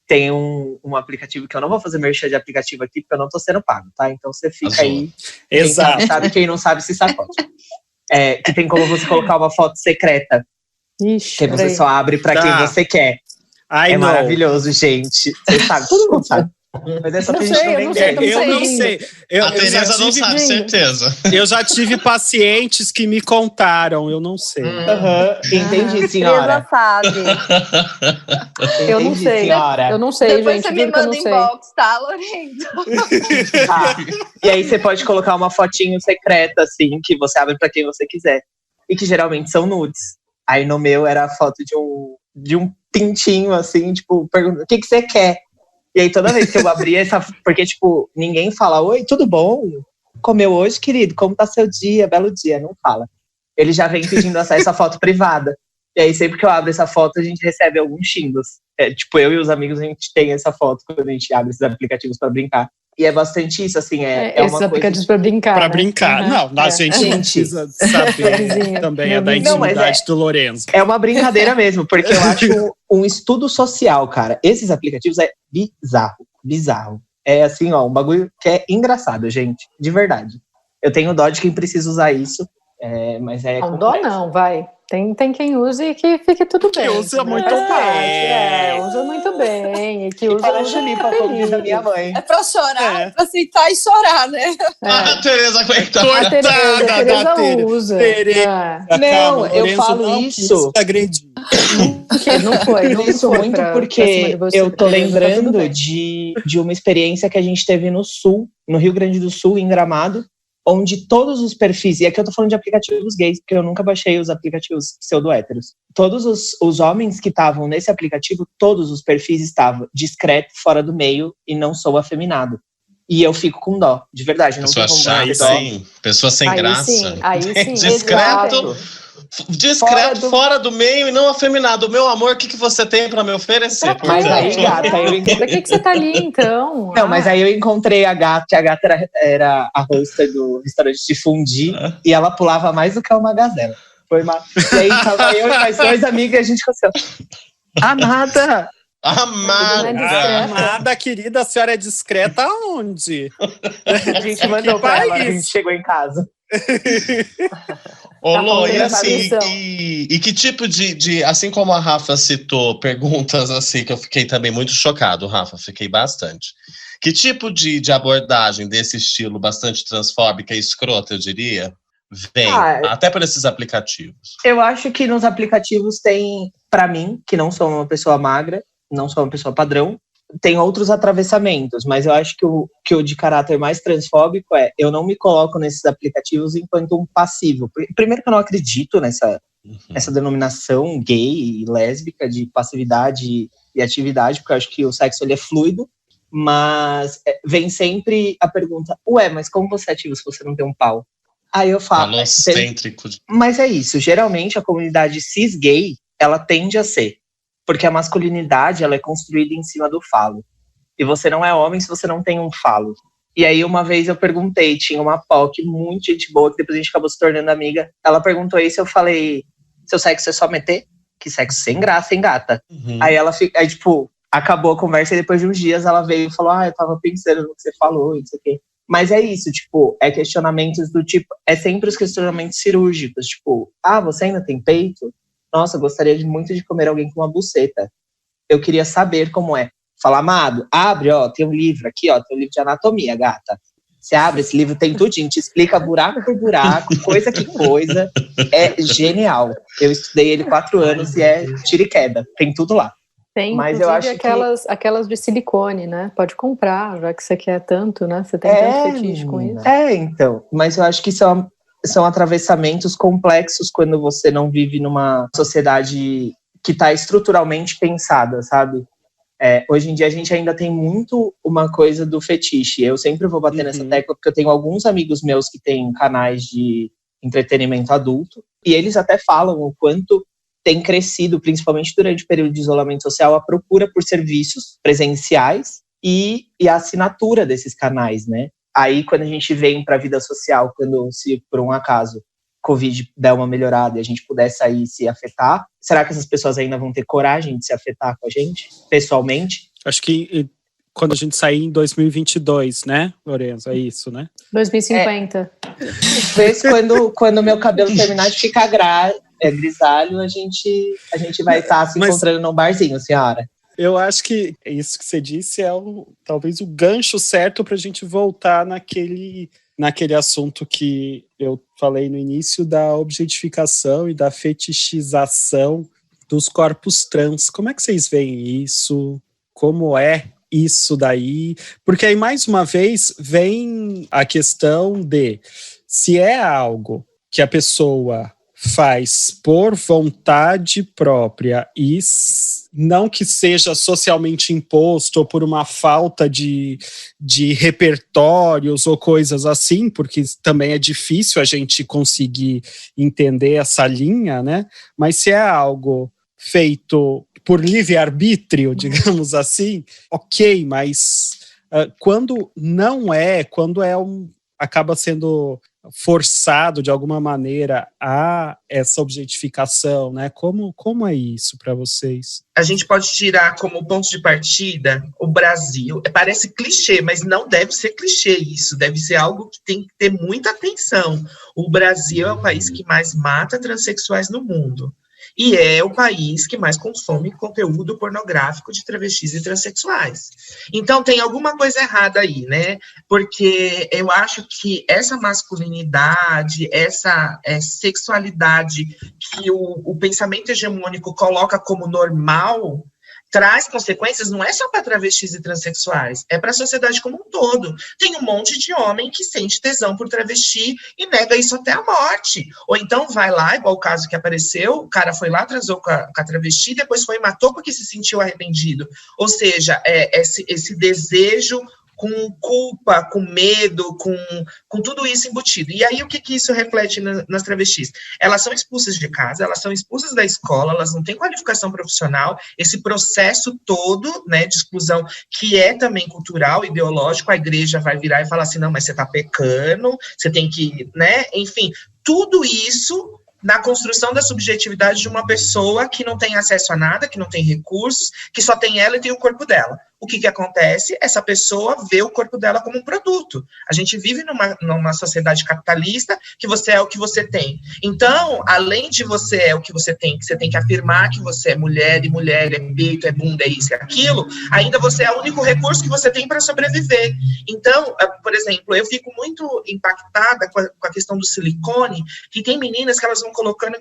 tem um aplicativo que eu não vou fazer merchan de aplicativo aqui, porque eu não tô sendo pago, tá? Então você fica aí. Exato. Quem sabe, quem não sabe se sacode. Que tem como você colocar uma foto secreta. Ixi, que você só abre pra quem você quer. Maravilhoso, gente. Você sabe, todo mundo sabe. Mas é só que a gente não vender. Eu não sei. A Tereza não sabe, certeza. Eu já tive pacientes que me contaram, eu não sei. Entendi, senhora. Tereza sabe. Eu não sei, senhora. Eu não sei, Depois gente. você me manda inbox, tá, Lorenzo? E aí você pode colocar uma fotinho secreta, assim, que você abre pra quem você quiser. E que geralmente são nudes. Aí no meu era a foto de um pintinho, assim, tipo, perguntando, o que você quer? E aí toda vez que eu abria essa... Porque, tipo, ninguém fala, oi, tudo bom? Comeu hoje, querido? Como tá seu dia? Belo dia. Não fala. Ele já vem pedindo acesso à foto privada. E aí sempre que eu abro essa foto, a gente recebe alguns xingos. Tipo, eu e os amigos, a gente tem essa foto quando a gente abre esses aplicativos pra brincar. E é bastante isso, assim, esses aplicativos pra brincar. Pra né? brincar. Não, a gente não precisa saber também da intimidade do Lorenzo. É uma brincadeira mesmo, porque eu acho um estudo social, cara. Esses aplicativos é bizarro. É assim, ó, um bagulho que é engraçado, gente, de verdade. Eu tenho dó de quem precisa usar isso, mas é... Não, dó não, vai. Tem quem use e que fique tudo bem. Que usa muito bem. Usa muito bem. E que usa para chilipa, como diz a minha mãe. É pra chorar, pra aceitar e chorar, né? A Tereza, coitada. A Tereza usa. Não, eu falo isso. Não foi muito porque eu tô lembrando de uma experiência que a gente teve no Sul, no Rio Grande do Sul, em Gramado, onde todos os perfis, e aqui eu tô falando de aplicativos gays, porque eu nunca baixei os aplicativos pseudo-héteros. Todos os homens que estavam nesse aplicativo, todos os perfis estavam discreto, fora do meio e não sou afeminado. E eu fico com dó, de verdade. Não pessoa chata, sim. Pessoa sem graça. Aí sim. Discreto. Discreto, fora do meio e não afeminado. Meu amor, o que você tem pra me oferecer? Mas aí, gata, Pra que você tá ali, então? Não, mas aí eu encontrei a gata, que a gata era a hosta do restaurante de fundi, e ela pulava mais do que uma gazela. E aí tava eu e mais dois amigos e a gente conseguiu. Amada! Amada, querida, a senhora é discreta aonde? A gente mandou pra ela, a gente chegou em casa. Ô, Lô, e assim, e que tipo de, assim como a Rafa citou perguntas assim, que eu fiquei também muito chocado, Rafa, fiquei bastante. Que tipo de abordagem desse estilo bastante transfóbica e escrota, eu diria, vem até por esses aplicativos? Eu acho que nos aplicativos tem, pra mim, que não sou uma pessoa magra, não sou uma pessoa padrão, tem outros atravessamentos, mas eu acho que o de caráter mais transfóbico eu não me coloco nesses aplicativos enquanto um passivo. Primeiro que eu não acredito nessa denominação gay e lésbica de passividade e atividade, porque eu acho que o sexo ele é fluido, mas vem sempre a pergunta, mas como você é ativo se você não tem um pau? Aí eu falo... Falocêntrico. Mas é isso, geralmente a comunidade cis-gay, ela tende a ser, porque a masculinidade ela é construída em cima do falo. E você não é homem se você não tem um falo. E aí, uma vez eu perguntei, tinha uma POC muito gente boa, que depois a gente acabou se tornando amiga. Ela perguntou isso, eu falei, seu sexo é só meter? Que sexo sem graça, hein, gata? Aí ela aí, tipo, acabou a conversa e depois de uns dias ela veio e falou, eu tava pensando no que você falou, não sei o quê. Mas é isso, tipo, é questionamentos do tipo, é sempre os questionamentos cirúrgicos, tipo, você ainda tem peito? Nossa, eu gostaria muito de comer alguém com uma buceta. Eu queria saber como é. Fala, amado, abre, tem um livro aqui, tem um livro de anatomia, gata. Você abre esse livro, tem tudinho, te explica buraco por buraco, coisa que coisa. É genial. Eu estudei ele 4 anos e é tira e queda, tem tudo lá. Tem, mas inclusive, eu acho aquelas de silicone, né? Pode comprar, já que você quer tanto, né? Você tem tanto fetiche com isso. Então. Mas eu acho que são atravessamentos complexos quando você não vive numa sociedade que está estruturalmente pensada, sabe? Hoje em dia a gente ainda tem muito uma coisa do fetiche. Eu sempre vou bater nessa tecla, porque eu tenho alguns amigos meus que têm canais de entretenimento adulto, e eles até falam o quanto tem crescido, principalmente durante o período de isolamento social, a procura por serviços presenciais e a assinatura desses canais, né? Aí, quando a gente vem para a vida social, quando, se por um acaso Covid der uma melhorada e a gente puder sair e se afetar, será que essas pessoas ainda vão ter coragem de se afetar com a gente, pessoalmente? Acho que quando a gente sair em 2022, né, Lorenzo? É isso, né? 2050. Talvez quando meu cabelo terminar de ficar grisalho, a gente vai estar se encontrando num barzinho, senhora. Eu acho que isso que você disse é talvez o gancho certo para a gente voltar naquele assunto que eu falei no início da objetificação e da fetichização dos corpos trans. Como é que vocês veem isso? Como é isso daí? Porque aí, mais uma vez, vem a questão de se é algo que a pessoa faz por vontade própria e não que seja socialmente imposto ou por uma falta de repertórios ou coisas assim, porque também é difícil a gente conseguir entender essa linha, né? Mas se é algo feito por livre-arbítrio, digamos assim, ok, mas quando acaba sendo forçado de alguma maneira a essa objetificação, né? Como é isso para vocês? A gente pode tirar como ponto de partida o Brasil. Parece clichê, mas não deve ser clichê isso. Deve ser algo que tem que ter muita atenção. O Brasil é o país que mais mata transexuais no mundo. E é o país que mais consome conteúdo pornográfico de travestis e transexuais. Então, tem alguma coisa errada aí, né? Porque eu acho que essa masculinidade, essa sexualidade que o pensamento hegemônico coloca como normal, traz consequências, não é só para travestis e transexuais, é para a sociedade como um todo. Tem um monte de homem que sente tesão por travesti e nega isso até a morte. Ou então vai lá, igual o caso que apareceu, o cara foi lá, transou com a travesti, depois foi e matou porque se sentiu arrependido. Ou seja, esse desejo com culpa, com medo, com tudo isso embutido. E aí, o que isso reflete nas travestis? Elas são expulsas de casa, elas são expulsas da escola, elas não têm qualificação profissional, esse processo todo, né, de exclusão, que é também cultural, ideológico, a igreja vai virar e falar assim, não, mas você tá pecando, você tem que, né, enfim, tudo isso na construção da subjetividade de uma pessoa que não tem acesso a nada, que não tem recursos, que só tem ela e tem o corpo dela. O que acontece? Essa pessoa vê o corpo dela como um produto. A gente vive numa sociedade capitalista que você é o que você tem. Então, além de você é o que você tem que afirmar que você é mulher, é peito, é bunda, é isso e aquilo, ainda você é o único recurso que você tem para sobreviver. Então, por exemplo, eu fico muito impactada com a questão do silicone, que tem meninas que elas vão colocando,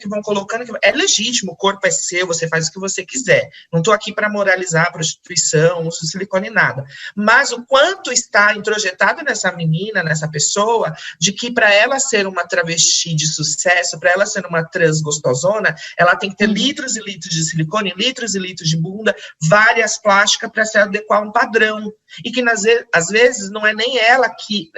é legítimo, o corpo é seu, você faz o que você quiser. Não estou aqui para moralizar a prostituição, uso de silicone, nada. Mas o quanto está introjetado nessa menina, nessa pessoa, de que para ela ser uma travesti de sucesso, para ela ser uma trans gostosona, ela tem que ter litros e litros de silicone, litros e litros de bunda, várias plásticas para se adequar a um padrão. E que às vezes não é nem ela que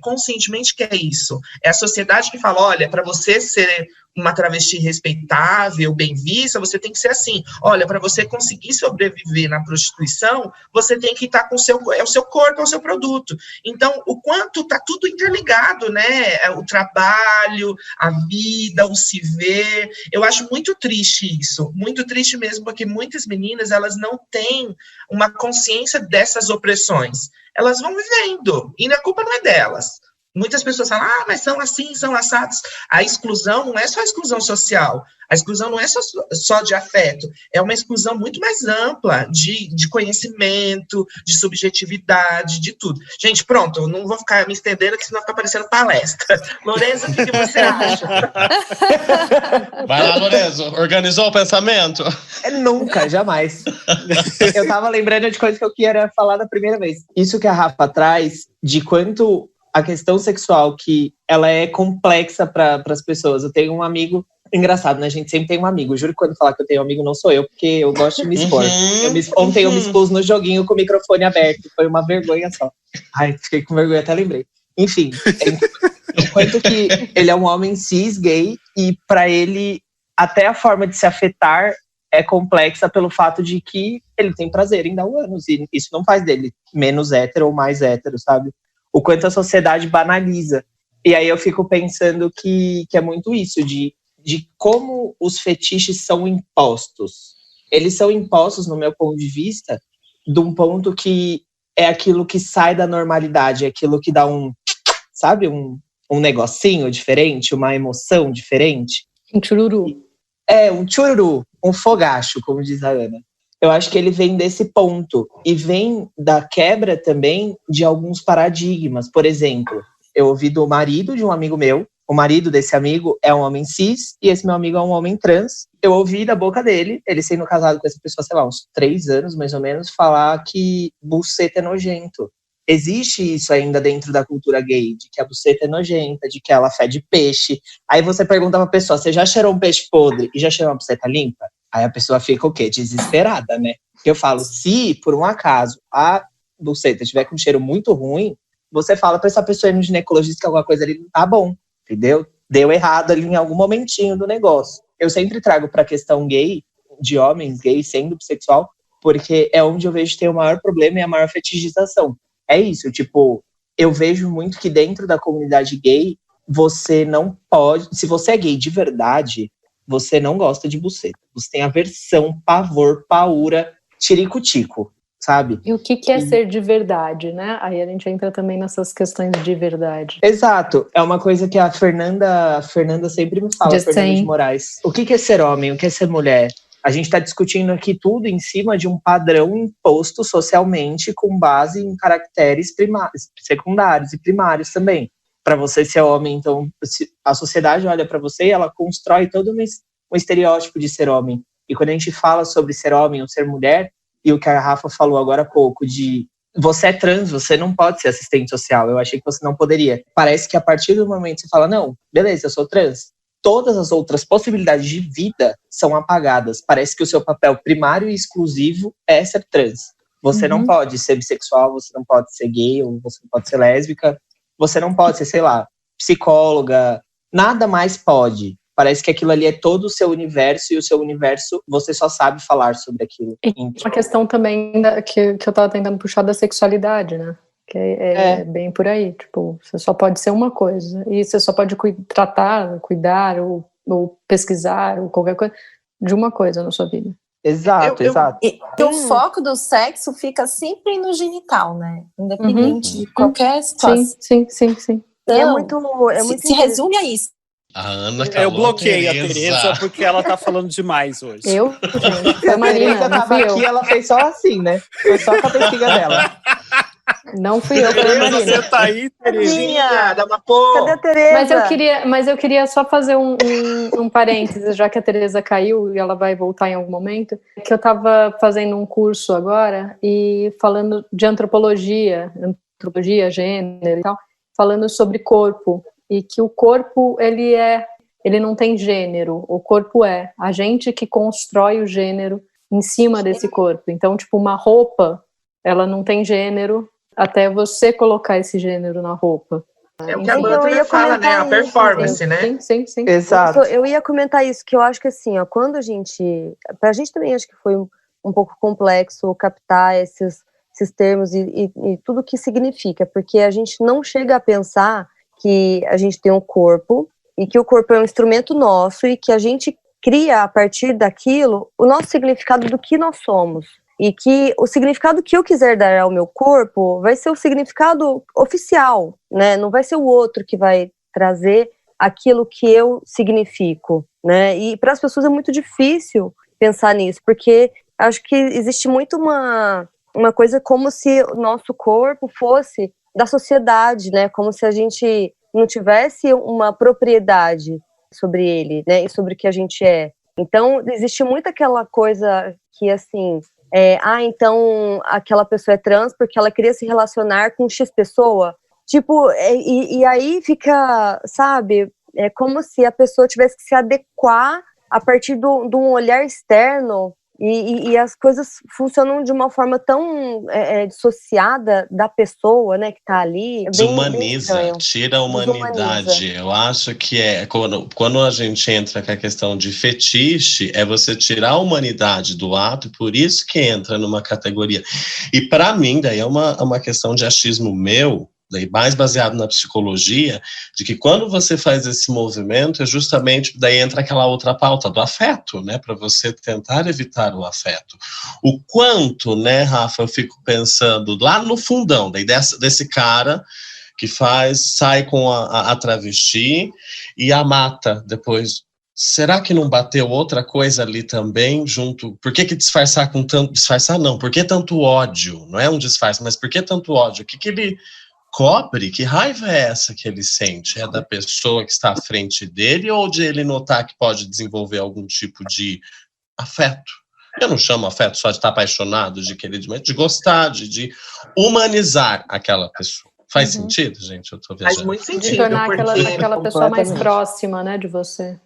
conscientemente quer isso. É a sociedade que fala, olha, para você ser uma travesti respeitável, bem vista, você tem que ser assim. Olha, para você conseguir sobreviver na prostituição, você tem que estar com o seu corpo, é o seu produto. Então, o quanto está tudo interligado, né? O trabalho, a vida, o se ver. Eu acho muito triste isso, muito triste mesmo, porque muitas meninas, elas não têm uma consciência dessas opressões. Elas vão vivendo, e a culpa não é delas. Muitas pessoas falam, mas são assim, são assados. A exclusão não é só a exclusão social, a exclusão não é só de afeto, é uma exclusão muito mais ampla de conhecimento, de subjetividade, de tudo. Gente, pronto, eu não vou ficar me estendendo, que senão fica parecendo palestra. Lorenzo, o que você acha? Vai lá, Lorenzo, organizou o pensamento? Nunca, jamais. Eu tava lembrando de coisas que eu queria falar da primeira vez. Isso que a Rafa traz, de quanto a questão sexual, que ela é complexa para as pessoas. Eu tenho um amigo, engraçado, né? A gente sempre tem um amigo. Juro que quando falar que eu tenho um amigo, não sou eu, porque eu gosto de me expor. Ontem eu me expus no joguinho com o microfone aberto. Foi uma vergonha só. Ai, fiquei com vergonha, até lembrei. Enfim, enquanto que ele é um homem cis, gay, e para ele, até a forma de se afetar é complexa pelo fato de que ele tem prazer em dar o ânus, e isso não faz dele menos hétero ou mais hétero, sabe? O quanto a sociedade banaliza. E aí eu fico pensando que é muito isso, de como os fetiches são impostos. Eles são impostos, no meu ponto de vista, de um ponto que é aquilo que sai da normalidade, é aquilo que dá um negocinho diferente, uma emoção diferente. Um chururu. Um chururu, um fogacho, como diz a Ana. Eu acho que ele vem desse ponto e vem da quebra também de alguns paradigmas. Por exemplo, eu ouvi do marido de um amigo meu, o marido desse amigo é um homem cis e esse meu amigo é um homem trans. Eu ouvi da boca dele, ele sendo casado com essa pessoa, sei lá, uns 3 anos mais ou menos, falar que buceta é nojento. Existe isso ainda dentro da cultura gay, de que a buceta é nojenta, de que ela fede peixe. Aí você pergunta pra pessoa, você já cheirou um peixe podre e já cheirou uma buceta limpa? Aí a pessoa fica o quê? Desesperada, né? Porque eu falo, se por um acaso a buceta tiver com um cheiro muito ruim, você fala pra essa pessoa ir no ginecologista que alguma coisa ali não tá bom, entendeu? Deu errado ali em algum momentinho do negócio. Eu sempre trago pra questão gay, de homens gays sendo bissexual, porque é onde eu vejo que tem o maior problema e a maior fetichização. É isso, tipo, eu vejo muito que dentro da comunidade gay, você não pode, se você é gay de verdade, você não gosta de buceta. Você tem aversão, pavor, paura, tirico-tico, sabe? E o que é ser de verdade, né? Aí a gente entra também nessas questões de verdade. Exato. É uma coisa que a Fernanda sempre me fala, Fernanda de Moraes. O que é ser homem? O que é ser mulher? A gente está discutindo aqui tudo em cima de um padrão imposto socialmente com base em caracteres secundários e primários também. Para você ser homem, então, a sociedade olha para você e ela constrói todo um estereótipo de ser homem. E quando a gente fala sobre ser homem ou ser mulher, e o que a Rafa falou agora há pouco, de você é trans, você não pode ser assistente social, eu achei que você não poderia. Parece que a partir do momento que você fala, não, beleza, eu sou trans, todas as outras possibilidades de vida são apagadas. Parece que o seu papel primário e exclusivo é ser trans. Você não pode ser bissexual, você não pode ser gay, ou você não pode ser lésbica, você não pode ser, sei lá, psicóloga, nada mais pode. Parece que aquilo ali é todo o seu universo e o seu universo, você só sabe falar sobre aquilo. E uma questão também que eu tava tentando puxar da sexualidade, né? Que é bem por aí, tipo, você só pode ser uma coisa, e você só pode tratar, cuidar, ou pesquisar, ou qualquer coisa, de uma coisa na sua vida. Exato. E o foco do sexo fica sempre no genital, né? Independente de qualquer situação. Sim. Então, é muito se resume a isso. A Ana eu bloqueei a Tereza porque ela tá falando demais hoje. Foi a Marina, não fui eu. Aqui, ela fez só assim, né? Foi só com a bexiga dela. Não fui eu, foi a Marina. Você tá aí, Terezinha? Dá uma porra. Cadê a Tereza? Mas eu queria só fazer um parênteses, já que a Tereza caiu e ela vai voltar em algum momento, que eu tava fazendo um curso agora e falando de antropologia, gênero e tal, falando sobre corpo, e que o corpo, ele não tem gênero, o corpo é a gente que constrói o gênero em cima desse corpo. Então, tipo, uma roupa ela não tem gênero até você colocar esse gênero na roupa. É o que a Butler fala, né? A performance, né? Sim. Exato. Eu ia comentar isso, que eu acho que assim, ó, quando pra gente também acho que foi um pouco complexo captar esses termos e tudo o que significa, porque a gente não chega a pensar que a gente tem um corpo e que o corpo é um instrumento nosso e que a gente cria a partir daquilo o nosso significado do que nós somos. E que o significado que eu quiser dar ao meu corpo vai ser o significado oficial, né? Não vai ser o outro que vai trazer aquilo que eu significo, né? E para as pessoas é muito difícil pensar nisso, porque acho que existe muito uma coisa como se o nosso corpo fosse da sociedade, né? Como se a gente não tivesse uma propriedade sobre ele, né? E sobre o que a gente é. Então, existe muito aquela coisa que, assim... então aquela pessoa é trans porque ela queria se relacionar com X pessoa. Tipo, e aí fica, sabe, é como se a pessoa tivesse que se adequar a partir de um olhar externo e as coisas funcionam de uma forma tão dissociada da pessoa, né, que tá ali. Desumaniza, tira a humanidade. Eu acho que quando a gente entra com a questão de fetiche, é você tirar a humanidade do ato, por isso que entra numa categoria. E para mim, daí é uma questão de achismo meu, daí mais baseado na psicologia, de que quando você faz esse movimento, é justamente, daí entra aquela outra pauta do afeto, né, para você tentar evitar o afeto. O quanto, né, Rafa, eu fico pensando lá no fundão, daí desse cara que sai com a travesti e a mata depois. Será que não bateu outra coisa ali também junto? Por que disfarçar com tanto... Disfarçar não, por que tanto ódio? Não é um disfarce, mas por que tanto ódio? O que ele cobre? Que raiva é essa que ele sente? É da pessoa que está à frente dele ou de ele notar que pode desenvolver algum tipo de afeto? Eu não chamo afeto só de estar apaixonado, de gostar, de humanizar aquela pessoa. Faz sentido, gente? Eu tô viajando. Faz muito sentido. De tornar aquela pessoa mais próxima, né, de você.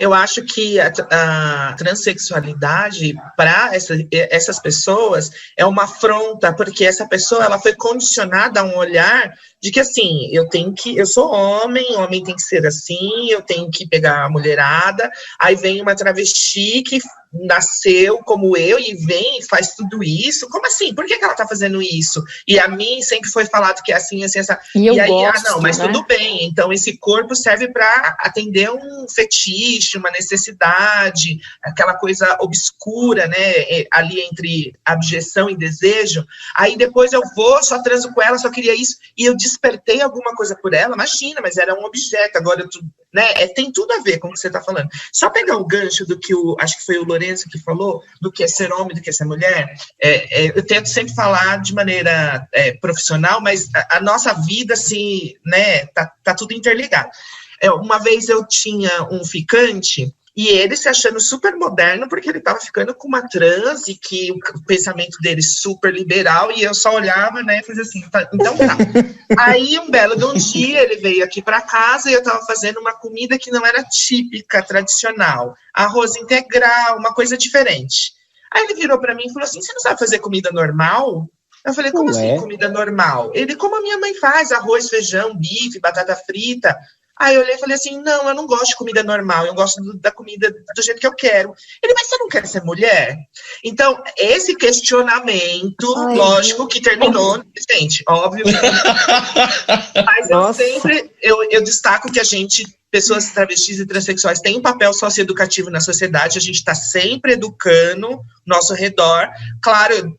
Eu acho que a transexualidade para essas pessoas é uma afronta, porque essa pessoa ela foi condicionada a um olhar de que assim, eu sou homem tem que ser assim, eu tenho que pegar a mulherada, aí vem uma travesti que nasceu como eu e vem e faz tudo isso. Como assim? Por que ela tá fazendo isso? E a mim sempre foi falado que é assim, assim, essa. E aí, não, mas tudo bem. Então, esse corpo serve para atender um fetiche, uma necessidade, aquela coisa obscura, né? Ali entre abjeção e desejo. Aí depois eu só transo com ela, só queria isso, e eu despertei alguma coisa por ela, imagina, mas era um objeto, agora né? Tem tudo a ver com o que você está falando. Só pegar o gancho do que acho que foi o Lourenço que falou, do que é ser homem, do que é ser mulher. Eu tento sempre falar de maneira profissional, mas a nossa vida, assim, né, tá tudo interligado. Uma vez eu tinha um ficante, e ele se achando super moderno, porque ele estava ficando com uma trans, e que o pensamento dele super liberal, e eu só olhava, né, e fazia assim, então tá. Aí, um belo de um dia, ele veio aqui para casa, e eu estava fazendo uma comida que não era típica, tradicional. Arroz integral, uma coisa diferente. Aí ele virou para mim e falou assim, você não sabe fazer comida normal? Eu falei, como assim comida normal? Ele, como a minha mãe faz, arroz, feijão, bife, batata frita. Aí eu olhei e falei assim, não, eu não gosto de comida normal, eu gosto da comida do jeito que eu quero. Ele, mas você não quer ser mulher? Então, esse questionamento, lógico, que terminou, gente, óbvio. Mas eu destaco que a gente, pessoas travestis e transexuais, têm um papel socioeducativo na sociedade, a gente está sempre educando nosso redor. Claro, eu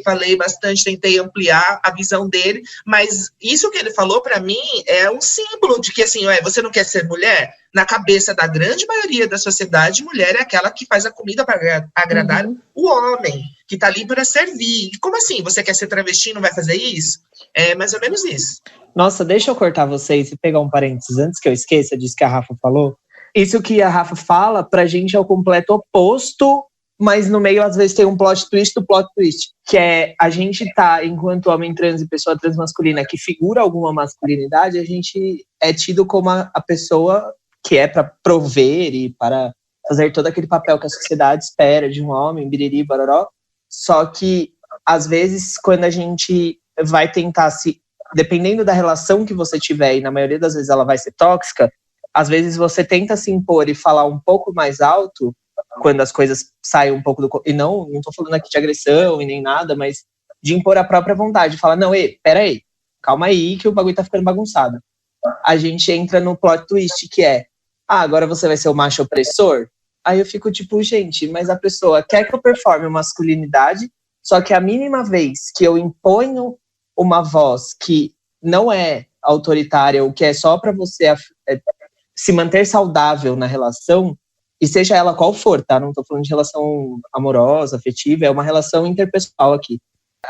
falei bastante, tentei ampliar a visão dele, mas isso que ele falou para mim é um símbolo de que, assim, você não quer ser mulher? Na cabeça da grande maioria da sociedade, mulher é aquela que faz a comida para agradar o homem, que está ali para servir. Como assim? Você quer ser travesti e não vai fazer isso? É mais ou menos isso. Nossa, deixa eu cortar vocês e pegar um parênteses antes que eu esqueça disso que a Rafa falou. Isso que a Rafa fala, pra gente é o completo oposto, mas no meio às vezes tem um plot twist do plot twist, que é a gente tá, enquanto homem trans e pessoa transmasculina que figura alguma masculinidade, a gente é tido como a pessoa que é para prover e para fazer todo aquele papel que a sociedade espera de um homem, biriri, baroró. Só que às vezes, quando a gente vai tentar dependendo da relação que você tiver, e na maioria das vezes ela vai ser tóxica, às vezes você tenta se impor e falar um pouco mais alto, quando as coisas saem um pouco do... E não tô falando aqui de agressão e nem nada, mas de impor a própria vontade. Falar, não, pera aí, calma aí que o bagulho tá ficando bagunçado. A gente entra no plot twist que é, agora você vai ser o macho opressor? Aí eu fico tipo, gente, mas a pessoa quer que eu performe masculinidade, só que a mínima vez que eu imponho uma voz que não é autoritária, ou que é só para você se manter saudável na relação, e seja ela qual for, tá? Não tô falando de relação amorosa, afetiva, é uma relação interpessoal aqui.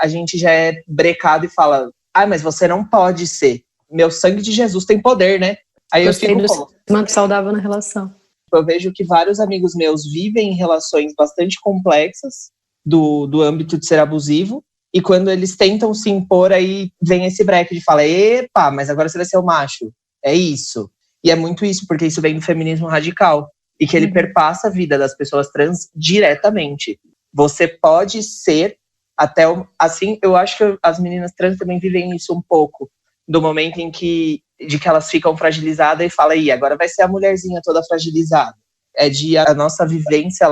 A gente já é brecado e fala, mas você não pode ser. Meu sangue de Jesus tem poder, né? Aí eu fico manter saudável na relação. Eu vejo que vários amigos meus vivem em relações bastante complexas do âmbito de ser abusivo, e quando eles tentam se impor, aí vem esse breque de falar, epa, mas agora você vai ser o macho. É isso. E é muito isso, porque isso vem do feminismo radical. E que ele perpassa a vida das pessoas trans diretamente. Você pode ser até... Assim, eu acho que as meninas trans também vivem isso um pouco. Do momento de que elas ficam fragilizadas e falam, agora vai ser a mulherzinha toda fragilizada. A nossa vivência,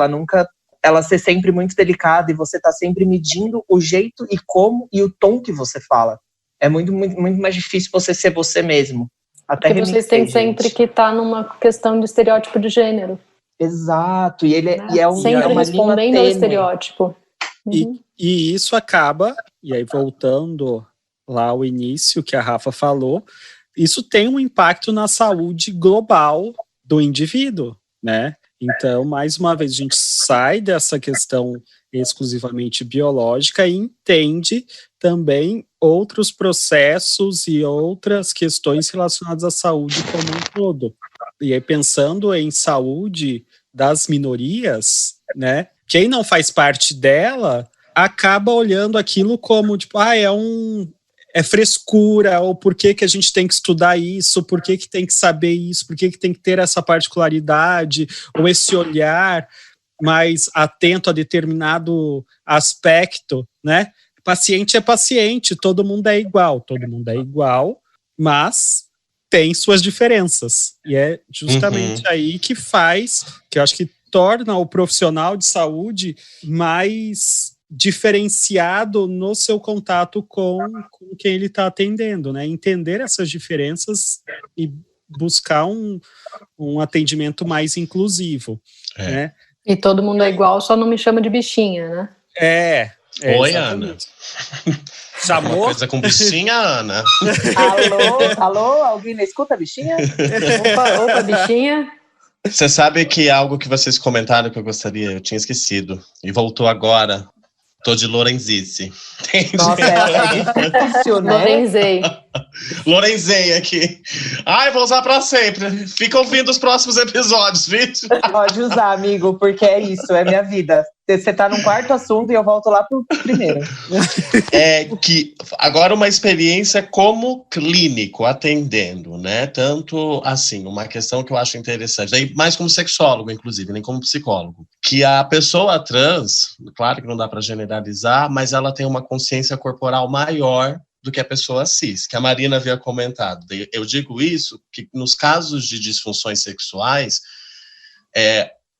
ela ser sempre muito delicada, e você tá sempre medindo o jeito e como e o tom que você fala. É muito, muito, muito mais difícil você ser você mesmo. Até porque vocês têm sempre que estar numa questão de estereótipo de gênero. Exato, e ele sempre respondendo ao estereótipo. E isso acaba, e aí voltando lá ao início que a Rafa falou, isso tem um impacto na saúde global do indivíduo, né? Então, mais uma vez, a gente sai dessa questão exclusivamente biológica e entende também outros processos e outras questões relacionadas à saúde como um todo. E aí, pensando em saúde das minorias, né? Quem não faz parte dela acaba olhando aquilo como, tipo, é frescura, ou por que a gente tem que estudar isso, por que tem que saber isso, por que tem que ter essa particularidade, ou esse olhar mais atento a determinado aspecto, né? Paciente é paciente, todo mundo é igual, mas tem suas diferenças. E é justamente aí que eu acho que torna o profissional de saúde mais diferenciado no seu contato com quem ele está atendendo, né? Entender essas diferenças e buscar um atendimento mais inclusivo, né? E todo mundo é igual, só não me chama de bichinha, né? Oi, exatamente. Ana. Chamou? Uma coisa com bichinha, Ana. Alô, alguém na escuta, bichinha? Opa, bichinha. Você sabe que algo que vocês comentaram que eu tinha esquecido, e voltou agora. Tô de Lorenzice. Nossa, é difícil, né? Lorenzei aqui. Vou usar pra sempre. Fica ouvindo os próximos episódios, viu? Pode usar, amigo, porque é isso, é minha vida. Você tá num quarto assunto e eu volto lá pro primeiro. Agora uma experiência como clínico, atendendo, né? Tanto assim, uma questão que eu acho interessante, aí mais como sexólogo, inclusive, nem como psicólogo, que a pessoa trans, claro que não dá para generalizar, mas ela tem uma consciência corporal maior do que a pessoa cis, que a Marina havia comentado. Eu digo isso, que nos casos de disfunções sexuais,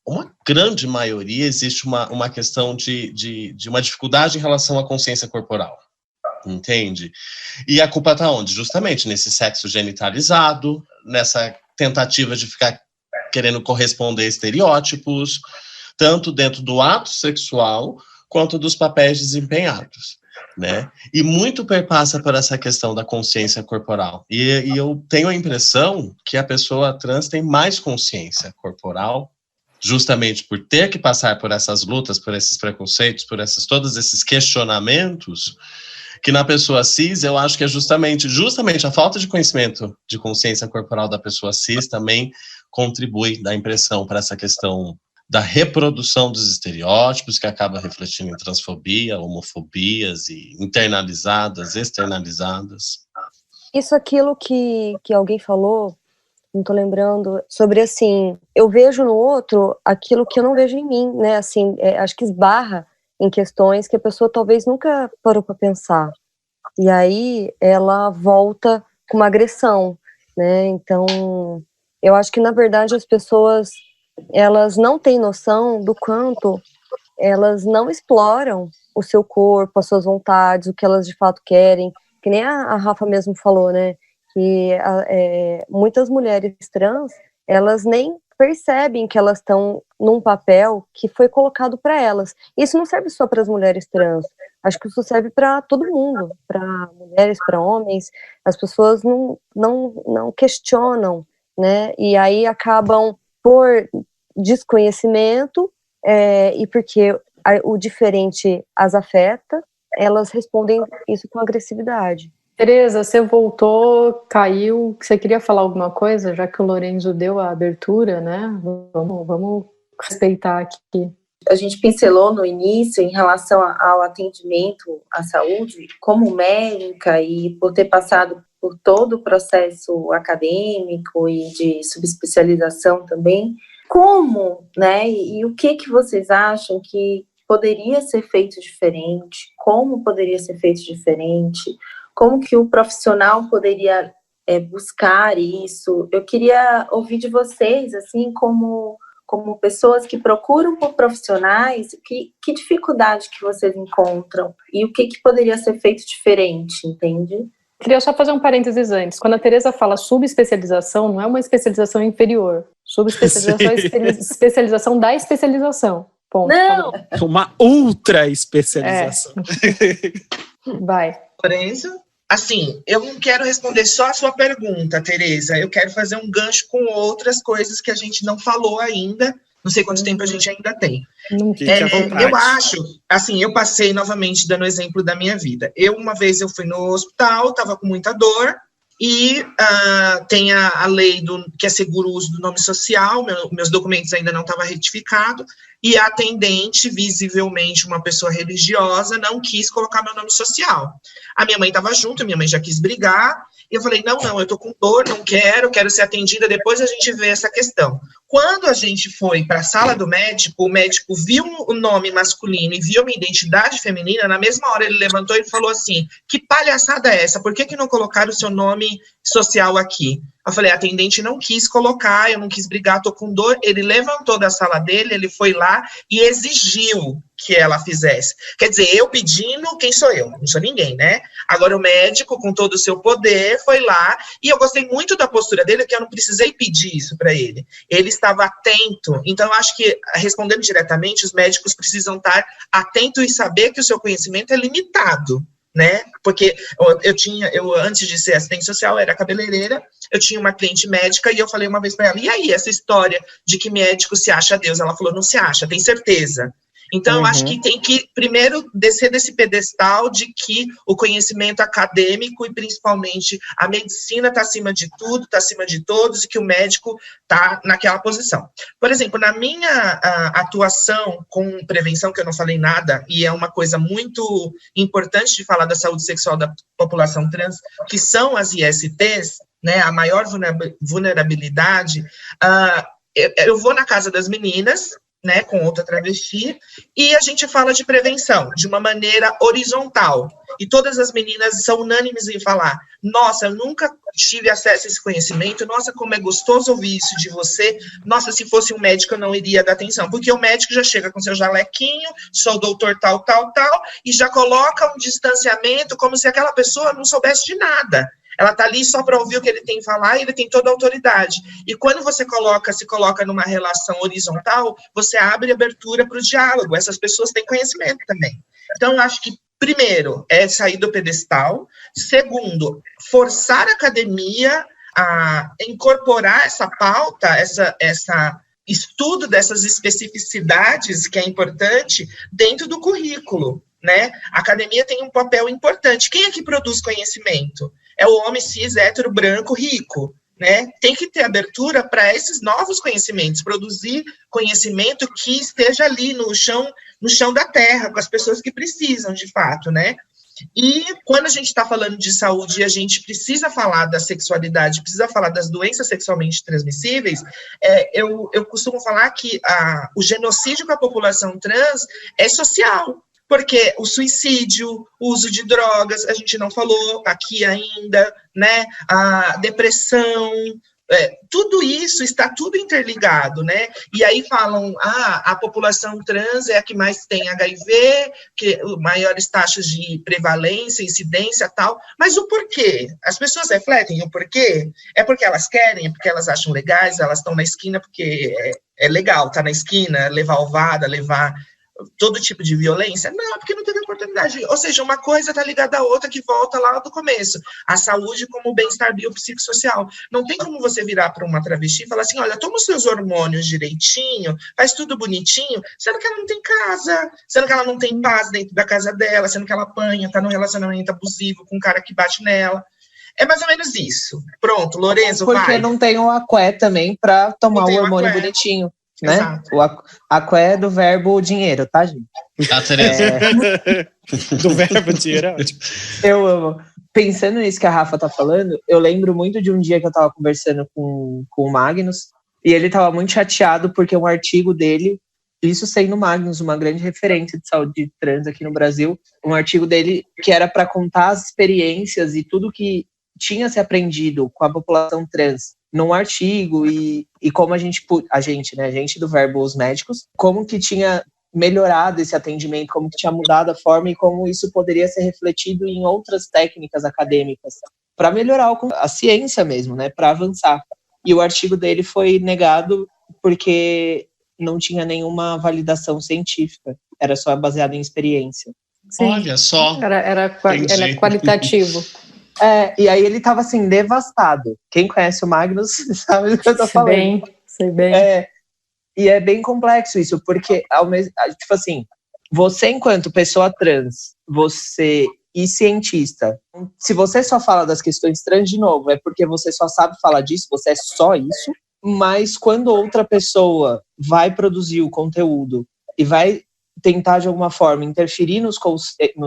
uma grande maioria existe uma questão de uma dificuldade em relação à consciência corporal, entende? E a culpa está onde? Justamente nesse sexo genitalizado, nessa tentativa de ficar querendo corresponder a estereótipos, tanto dentro do ato sexual, quanto dos papéis desempenhados, né? E muito perpassa por essa questão da consciência corporal. E eu tenho a impressão que a pessoa trans tem mais consciência corporal, justamente por ter que passar por essas lutas, por esses preconceitos, por todos esses questionamentos, que na pessoa cis, eu acho que é justamente a falta de conhecimento de consciência corporal da pessoa cis também contribui, dá impressão para essa questão da reprodução dos estereótipos, que acaba refletindo em transfobia, homofobias e internalizadas, externalizadas. Isso, aquilo que alguém falou, não tô lembrando, sobre assim, eu vejo no outro aquilo que eu não vejo em mim, né, assim, acho que esbarra em questões que a pessoa talvez nunca parou para pensar. E aí ela volta com uma agressão, né? Então, eu acho que, na verdade, as pessoas, elas não têm noção do quanto elas não exploram o seu corpo, as suas vontades, o que elas de fato querem. Que nem a Rafa mesmo falou, né? Que muitas mulheres trans, elas nem percebem que elas estão num papel que foi colocado para elas. Isso não serve só para as mulheres trans. Acho que isso serve para todo mundo, para mulheres, para homens. As pessoas não questionam, né? E aí acabam por desconhecimento e porque o diferente as afeta, elas respondem isso com agressividade. Tereza, você voltou, caiu, você queria falar alguma coisa, já que o Lorenzo deu a abertura, né? Vamos respeitar aqui. A gente pincelou no início em relação ao atendimento à saúde, como médica e por ter passado por todo o processo acadêmico e de subespecialização também, como, né, e o que vocês acham que poderia ser feito diferente, como poderia ser feito diferente, como que o profissional poderia buscar isso? Eu queria ouvir de vocês, assim, como pessoas que procuram por profissionais, que dificuldade que vocês encontram e o que poderia ser feito diferente, entende? Queria só fazer um parênteses antes. Quando a Tereza fala subespecialização, não é uma especialização inferior. Subespecialização é especialização da especialização. Ponto. Não! Uma ultra especialização. Vai. Lorenzo? Assim, eu não quero responder só a sua pergunta, Tereza. Eu quero fazer um gancho com outras coisas que a gente não falou ainda. Não sei quanto tempo a gente ainda tem. Eu acho, assim, eu passei novamente dando exemplo da minha vida. Uma vez eu fui no hospital, estava com muita dor, e tem a lei que assegura o uso do nome social, meus documentos ainda não estavam retificados, e a atendente, visivelmente uma pessoa religiosa, não quis colocar meu nome social. A minha mãe estava junto, a minha mãe já quis brigar, e eu falei, não, eu tô com dor, não quero ser atendida, depois a gente vê essa questão. Quando a gente foi para a sala do médico, o médico viu o nome masculino e viu minha identidade feminina, na mesma hora ele levantou e falou assim, que palhaçada é essa? Por que não colocaram o seu nome social aqui? Eu falei, a atendente não quis colocar, eu não quis brigar, tô com dor. Ele levantou da sala dele, ele foi lá e exigiu que ela fizesse. Quer dizer, eu pedindo, quem sou eu? Não sou ninguém, né? Agora o médico, com todo o seu poder, foi lá, e eu gostei muito da postura dele, que eu não precisei pedir isso para ele. Ele estava atento. Então, eu acho que, respondendo diretamente, os médicos precisam estar atentos e saber que o seu conhecimento é limitado, né? Porque eu antes de ser assistente social, era cabeleireira, eu tinha uma cliente médica e eu falei uma vez para ela, e aí, essa história de que médico se acha Deus? Ela falou, não se acha, tem certeza. Então, eu acho que tem que, primeiro, descer desse pedestal de que o conhecimento acadêmico e, principalmente, a medicina está acima de tudo, está acima de todos, e que o médico está naquela posição. Por exemplo, na minha atuação com prevenção, que eu não falei nada, e é uma coisa muito importante de falar da saúde sexual da população trans, que são as ISTs, né, a maior vulnerabilidade, eu vou na casa das meninas, né, com outra travesti, e a gente fala de prevenção, de uma maneira horizontal, e todas as meninas são unânimes em falar, nossa, eu nunca tive acesso a esse conhecimento, nossa, como é gostoso ouvir isso de você, nossa, se fosse um médico eu não iria dar atenção, porque o médico já chega com seu jalequinho, sou doutor tal, e já coloca um distanciamento, como se aquela pessoa não soubesse de nada. Ela está ali só para ouvir o que ele tem que falar e ele tem toda a autoridade. E quando você se coloca numa relação horizontal, você abre abertura para o diálogo. Essas pessoas têm conhecimento também. Então, eu acho que, primeiro, é sair do pedestal. Segundo, forçar a academia a incorporar essa pauta, essa estudo dessas especificidades, que é importante, dentro do currículo, né? A academia tem um papel importante. Quem é que produz conhecimento? É o homem cis, hétero, branco, rico, né? Tem que ter abertura para esses novos conhecimentos, produzir conhecimento que esteja ali no chão da terra, com as pessoas que precisam, de fato, né? E quando a gente está falando de saúde, a gente precisa falar da sexualidade, precisa falar das doenças sexualmente transmissíveis, eu costumo falar que o genocídio com a população trans é social. Porque o suicídio, o uso de drogas, a gente não falou aqui ainda, né? A depressão, tudo isso está tudo interligado, né? E aí falam, a população trans é a que mais tem HIV, que maiores taxas de prevalência, incidência e tal, mas o porquê? As pessoas refletem o porquê? É porque elas querem, é porque elas acham legais, elas estão na esquina porque é legal, tá na esquina, levar ovada, levar todo tipo de violência? Não, porque não teve oportunidade. Ou seja, uma coisa está ligada à outra que volta lá do começo. A saúde como bem-estar biopsicossocial. Não tem como você virar para uma travesti e falar assim, olha, toma os seus hormônios direitinho, faz tudo bonitinho, sendo que ela não tem casa, sendo que ela não tem paz dentro da casa dela, sendo que ela apanha, está num relacionamento abusivo com um cara que bate nela. É mais ou menos isso. Pronto, Lorenzo, vai. Porque não tem o aqué também para tomar o hormônio bonitinho. Né? Exato. O aqué é do verbo dinheiro, tá, gente? Tereza. Do verbo dinheiro é ótimo. Eu amo. Pensando nisso que a Rafa tá falando, eu lembro muito de um dia que eu tava conversando com o Magnus, e ele tava muito chateado porque um artigo dele, isso sendo o Magnus, uma grande referência de saúde trans aqui no Brasil, um artigo dele que era para contar as experiências e tudo que tinha se aprendido com a população trans num artigo e como a gente do verbo os médicos, como que tinha melhorado esse atendimento, como que tinha mudado a forma e como isso poderia ser refletido em outras técnicas acadêmicas para melhorar a ciência mesmo, né, para avançar. E o artigo dele foi negado porque não tinha nenhuma validação científica, era só baseado em experiência. Sim. Olha só. Era qualitativo. E aí ele tava assim, devastado. Quem conhece o Magnus sabe do que eu tô falando. Sei bem. E é bem complexo isso, porque tipo assim, você enquanto pessoa trans, e cientista, se você só fala das questões trans de novo, é porque você só sabe falar disso, você é só isso, mas quando outra pessoa vai produzir o conteúdo e vai tentar de alguma forma interferir nos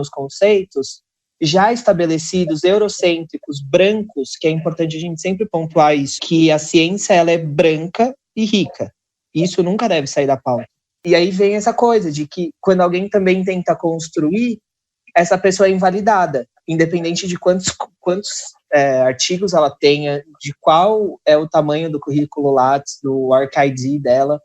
conceitos já estabelecidos, eurocêntricos, brancos, que é importante a gente sempre pontuar isso, que a ciência ela é branca e rica. Isso nunca deve sair da pauta. E aí vem essa coisa de que quando alguém também tenta construir, essa pessoa é invalidada, independente de quantos artigos ela tenha, de qual é o tamanho do currículo Lattes, do ArcID dela,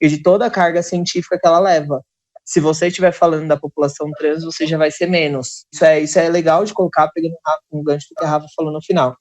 e de toda a carga científica que ela leva. Se você estiver falando da população trans, você já vai ser menos. Isso é legal de colocar, pegando um gancho do que a Rafa falou no final.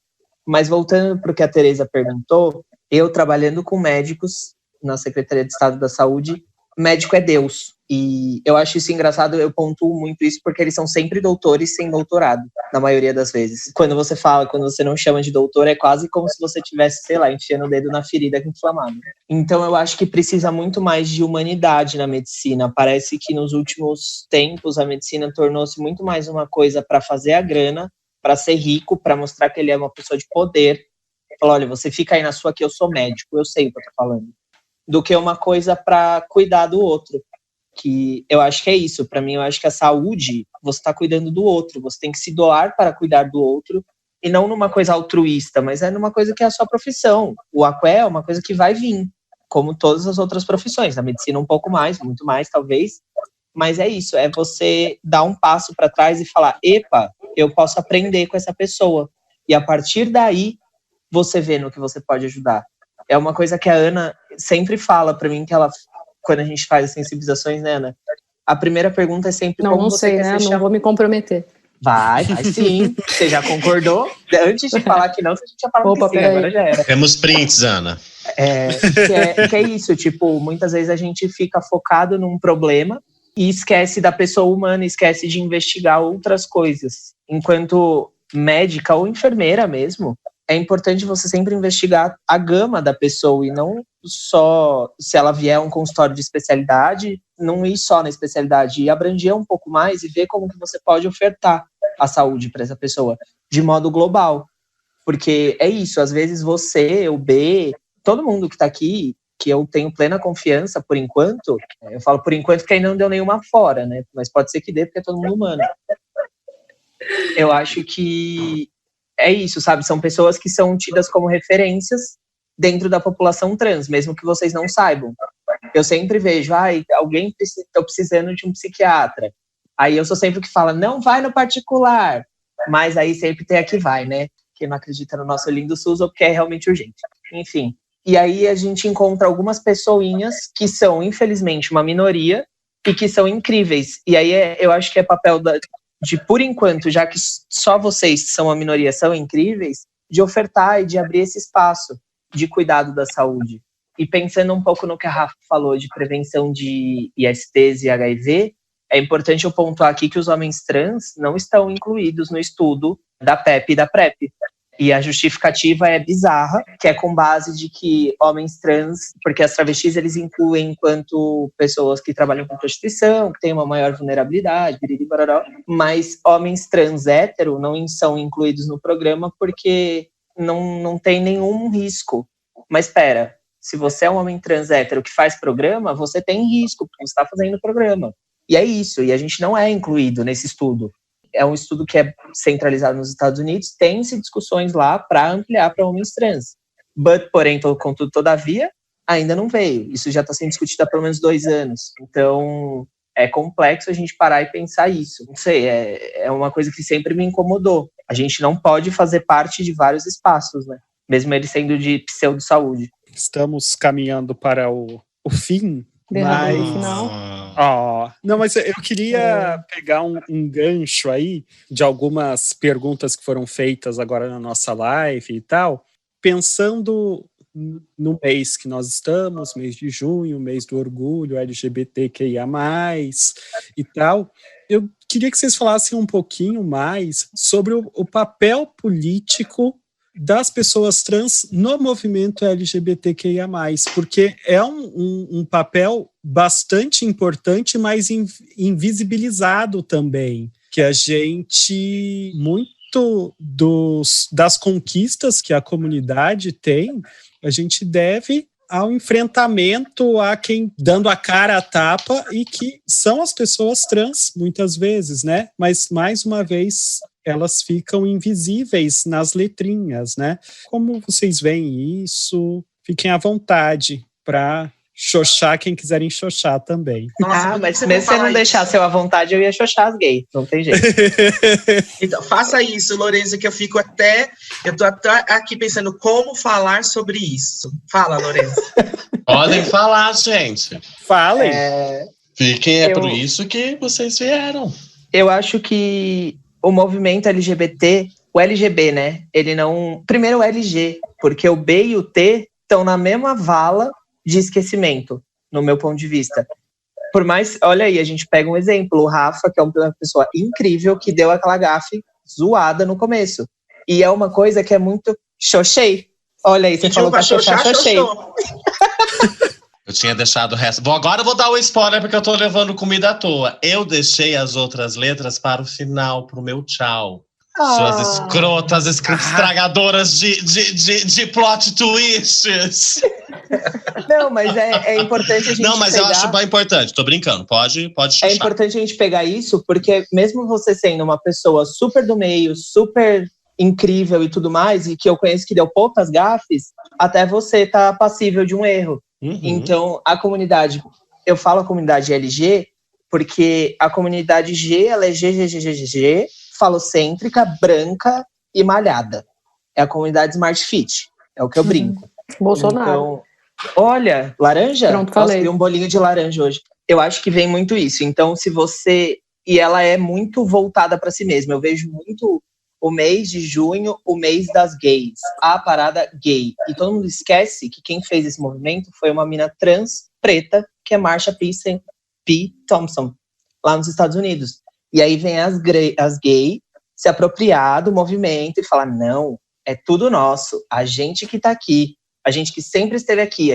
Mas voltando para o que a Tereza perguntou, eu trabalhando com médicos na Secretaria de Estado da Saúde, médico é Deus. E eu acho isso engraçado, eu pontuo muito isso, porque eles são sempre doutores sem doutorado, na maioria das vezes. Quando você não chama de doutor, é quase como se você tivesse, sei lá, enfiando o dedo na ferida inflamada. Então eu acho que precisa muito mais de humanidade na medicina. Parece que nos últimos tempos a medicina tornou-se muito mais uma coisa para fazer a grana, para ser rico, para mostrar que ele é uma pessoa de poder. Falar, olha, você fica aí na sua que eu sou médico, eu sei o que eu tô falando. Do que uma coisa para cuidar do outro. Que eu acho que é isso. Para mim, eu acho que a saúde, você está cuidando do outro. Você tem que se doar para cuidar do outro. E não numa coisa altruísta, mas é numa coisa que é a sua profissão. O aqué é uma coisa que vai vir, como todas as outras profissões. Na medicina um pouco mais, muito mais talvez. Mas é isso, é você dar um passo para trás e falar, epa, eu posso aprender com essa pessoa. E a partir daí, você vê no que você pode ajudar. É uma coisa que a Ana sempre fala para mim, que ela, quando a gente faz as sensibilizações, né, Ana? A primeira pergunta é sempre como você quer ser chamada. Não vou me comprometer. Vai sim. Você já concordou? Antes de falar que não, você já falou que sim, agora já era. Temos prints, Ana. Que é isso, tipo, muitas vezes a gente fica focado num problema e esquece da pessoa humana, esquece de investigar outras coisas. Enquanto médica ou enfermeira mesmo, é importante você sempre investigar a gama da pessoa e não só se ela vier a um consultório de especialidade, não ir só na especialidade, e abranger um pouco mais e ver como que você pode ofertar a saúde para essa pessoa de modo global. Porque é isso, às vezes você, o B, todo mundo que está aqui, que eu tenho plena confiança por enquanto, eu falo por enquanto porque ainda não deu nenhuma fora, né? Mas pode ser que dê porque é todo mundo humano. Eu acho que é isso, sabe? São pessoas que são tidas como referências dentro da população trans, mesmo que vocês não saibam. Eu sempre vejo, alguém está precisando de um psiquiatra. Aí eu sou sempre o que fala, não vai no particular. Mas aí sempre tem a que vai, né? Quem não acredita no nosso lindo SUS ou porque é realmente urgente. Enfim. E aí a gente encontra algumas pessoinhas que são, infelizmente, uma minoria e que são incríveis. E aí eu acho que é papel de, por enquanto, já que só vocês que são a minoria são incríveis, de ofertar e de abrir esse espaço de cuidado da saúde. E pensando um pouco no que a Rafa falou de prevenção de ISTs e HIV, é importante eu pontuar aqui que os homens trans não estão incluídos no estudo da PEP e da PrEP. E a justificativa é bizarra, que é com base de que homens trans, porque as travestis eles incluem enquanto pessoas que trabalham com prostituição, que têm uma maior vulnerabilidade, mas homens trans hétero não são incluídos no programa porque não tem nenhum risco. Mas espera, se você é um homem trans hétero que faz programa, você tem risco, porque você está fazendo programa. E é isso, e a gente não é incluído nesse estudo. É um estudo que é centralizado nos Estados Unidos, tem-se discussões lá para ampliar para homens trans. Porém, contudo, todavia, ainda não veio. Isso já está sendo discutido há pelo menos 2 anos. Então, é complexo a gente parar e pensar isso. Não sei, é uma coisa que sempre me incomodou. A gente não pode fazer parte de vários espaços, né? Mesmo ele sendo de pseudo-saúde. Estamos caminhando para o fim. Mas eu queria pegar um gancho aí de algumas perguntas que foram feitas agora na nossa live e tal, pensando no mês que nós estamos, mês de junho, mês do orgulho, LGBTQIA+, e tal. Eu queria que vocês falassem um pouquinho mais sobre o papel político das pessoas trans no movimento LGBTQIA+, porque é um papel bastante importante, mas invisibilizado também, que a gente, muito das conquistas que a comunidade tem, a gente deve ao enfrentamento a quem dando a cara à tapa e que são as pessoas trans, muitas vezes, né? Mas, mais uma vez, elas ficam invisíveis nas letrinhas, né? Como vocês veem isso? Fiquem à vontade para xoxar quem quiserem xoxar também. Nossa, mas se você não deixasse eu à vontade, eu ia xoxar as gays. Não tem jeito. Então, faça isso, Lorenzo, que eu tô até aqui pensando como falar sobre isso. Fala, Lorenzo. Podem falar, gente. Falem. Fiquem, por isso que vocês vieram. Eu acho que o movimento LGBT, o LGB, né? Ele não... Primeiro o LG, porque o B e o T estão na mesma vala de esquecimento, no meu ponto de vista. Por mais... Olha aí, a gente pega um exemplo. O Rafa, que é uma pessoa incrível, que deu aquela gafe zoada no começo. E é uma coisa que é muito... Xoxei. Olha aí, você falou pra xoxar, xoxei. Eu tinha deixado o resto. Agora eu vou dar o spoiler porque eu tô levando comida à toa. Eu deixei as outras letras para o final, pro meu tchau. Suas escrotas, estragadoras de plot twists. Não, mas é importante a gente Não, mas eu acho bem importante. Tô brincando. Pode chuchar. É importante a gente pegar isso, porque mesmo você sendo uma pessoa super do meio, super incrível e tudo mais, e que eu conheço que deu poucas gafes, até você tá passível de um erro. Então, a comunidade, eu falo a comunidade LG, porque a comunidade G, ela é GGGGG, falocêntrica, branca e malhada. É a comunidade Smart Fit, é o que eu brinco. Bolsonaro. Então, olha, laranja? Pronto, falei. Nossa, um bolinho de laranja hoje. Eu acho que vem muito isso. Então, se você... E ela é muito voltada para si mesma. Eu vejo muito o mês de junho, o mês das gays, a parada gay. E todo mundo esquece que quem fez esse movimento foi uma mina trans, preta, que é Marsha P. Thompson, lá nos Estados Unidos. E aí vem as gays se apropriar do movimento e falar, não, é tudo nosso, a gente que tá aqui, a gente que sempre esteve aqui,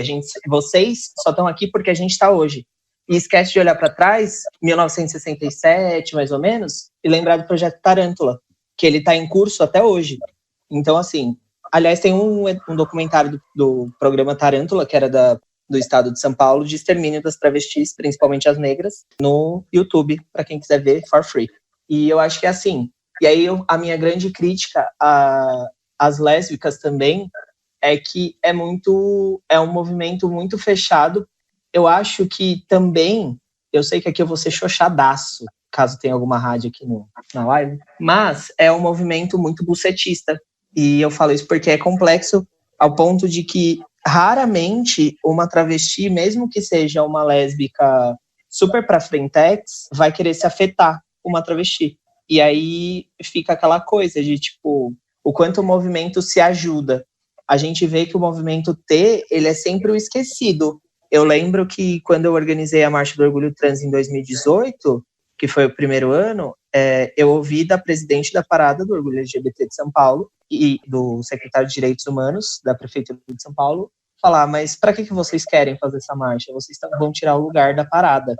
vocês só estão aqui porque a gente tá hoje. E esquece de olhar para trás, 1967, mais ou menos, e lembrar do Projeto Tarântula, que ele está em curso até hoje. Então, assim, aliás, tem um documentário do programa Tarântula, que era do estado de São Paulo, de extermínio das travestis, principalmente as negras, no YouTube, para quem quiser ver, for free. E eu acho que é assim. E aí, a minha grande crítica às lésbicas também é que é um movimento muito fechado. Eu acho que também Eu sei que aqui eu vou ser xoxadaço, caso tenha alguma rádio aqui na live, mas é um movimento muito bucetista. E eu falo isso porque é complexo ao ponto de que raramente uma travesti, mesmo que seja uma lésbica super pra frentex, vai querer se afetar uma travesti. E aí fica aquela coisa de, tipo, o quanto o movimento se ajuda. A gente vê que o movimento T, ele é sempre o esquecido. Eu lembro que quando eu organizei a Marcha do Orgulho Trans em 2018, que foi o primeiro ano, eu ouvi da presidente da Parada do Orgulho LGBT de São Paulo e do secretário de Direitos Humanos da Prefeitura de São Paulo falar, mas para que vocês querem fazer essa marcha? Vocês vão tirar o lugar da parada.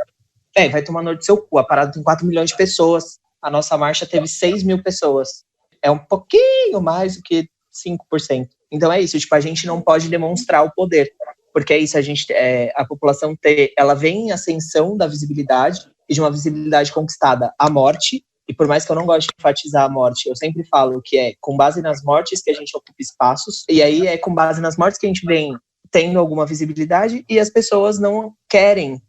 Vai tomar no seu cu, a parada tem 4 milhões de pessoas, a nossa marcha teve 6 mil pessoas. É um pouquinho mais do que 5%. Então é isso, tipo, a gente não pode demonstrar o poder, porque é isso, a população T, ela vem em ascensão da visibilidade, e de uma visibilidade conquistada à morte, e por mais que eu não goste de enfatizar a morte, eu sempre falo que é com base nas mortes que a gente ocupa espaços, e aí é com base nas mortes que a gente vem tendo alguma visibilidade, e as pessoas não querem,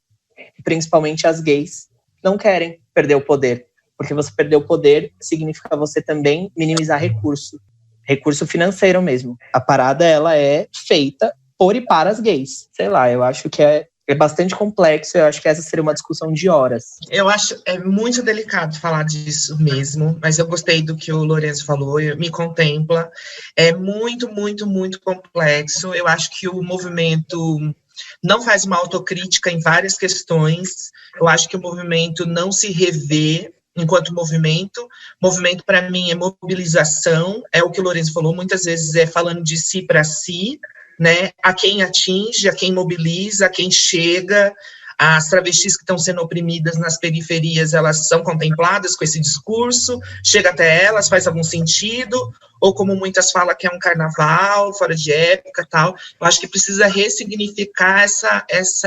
principalmente as gays, não querem perder o poder, porque você perder o poder significa você também minimizar recurso financeiro mesmo. A parada, ela é feita por e para as gays. Sei lá, eu acho que é bastante complexo, eu acho que essa seria uma discussão de horas. Eu acho muito delicado falar disso mesmo, mas eu gostei do que o Lourenço falou, me contempla. É muito, muito, muito complexo. Eu acho que o movimento não faz uma autocrítica em várias questões. Eu acho que o movimento não se revê enquanto movimento. Movimento, para mim, é mobilização, é o que o Lourenço falou, muitas vezes é falando de si para si, né, a quem atinge, a quem mobiliza, a quem chega. As travestis que estão sendo oprimidas nas periferias, elas são contempladas com esse discurso, chega até elas, faz algum sentido, ou como muitas falam que é um carnaval, fora de época, tal. Eu acho que precisa ressignificar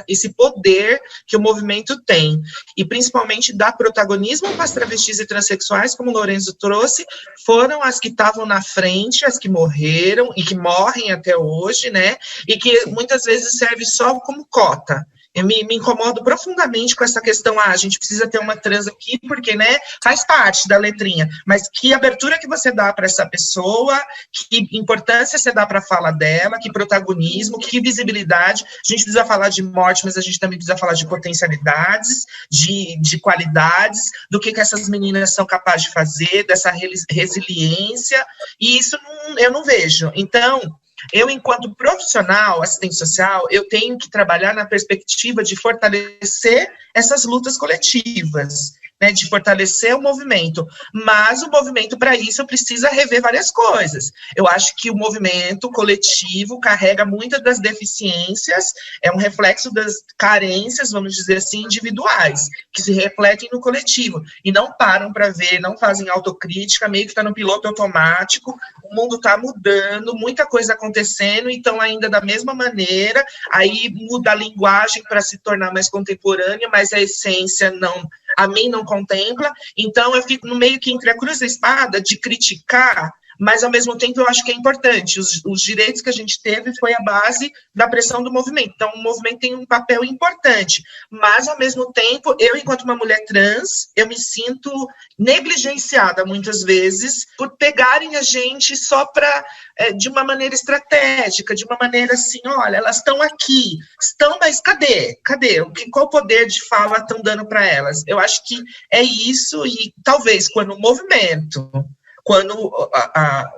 esse poder que o movimento tem, e principalmente dar protagonismo para as travestis e transexuais, como o Lourenço trouxe, foram as que estavam na frente, as que morreram, e que morrem até hoje, né, e que muitas vezes serve só como cota. Eu me incomodo profundamente com essa questão, a gente precisa ter uma trans aqui, porque, né, faz parte da letrinha, mas que abertura que você dá para essa pessoa, que importância você dá para a fala dela, que protagonismo, que visibilidade. A gente precisa falar de morte, mas a gente também precisa falar de potencialidades, de qualidades, do que essas meninas são capazes de fazer, dessa resiliência, e isso eu não vejo. Então, eu, enquanto profissional, assistente social, eu tenho que trabalhar na perspectiva de fortalecer essas lutas coletivas, né, de fortalecer o movimento, mas o movimento, para isso, precisa rever várias coisas. Eu acho que o movimento coletivo carrega muitas das deficiências, é um reflexo das carências, vamos dizer assim, individuais, que se refletem no coletivo, e não param para ver, não fazem autocrítica, meio que está no piloto automático. O mundo está mudando, muita coisa acontecendo, então ainda da mesma maneira, aí muda a linguagem para se tornar mais contemporânea, mas a essência a mim não contempla. Então eu fico no meio que entre a cruz da espada de criticar, mas ao mesmo tempo eu acho que é importante. Os direitos que a gente teve foi a base da pressão do movimento, então o movimento tem um papel importante, mas ao mesmo tempo, eu, enquanto uma mulher trans, eu me sinto negligenciada muitas vezes por pegarem a gente só para de uma maneira estratégica, de uma maneira assim, olha, elas estão aqui, mas cadê? Qual poder de fala estão dando para elas? Eu acho que é isso, e talvez quando o movimento, quando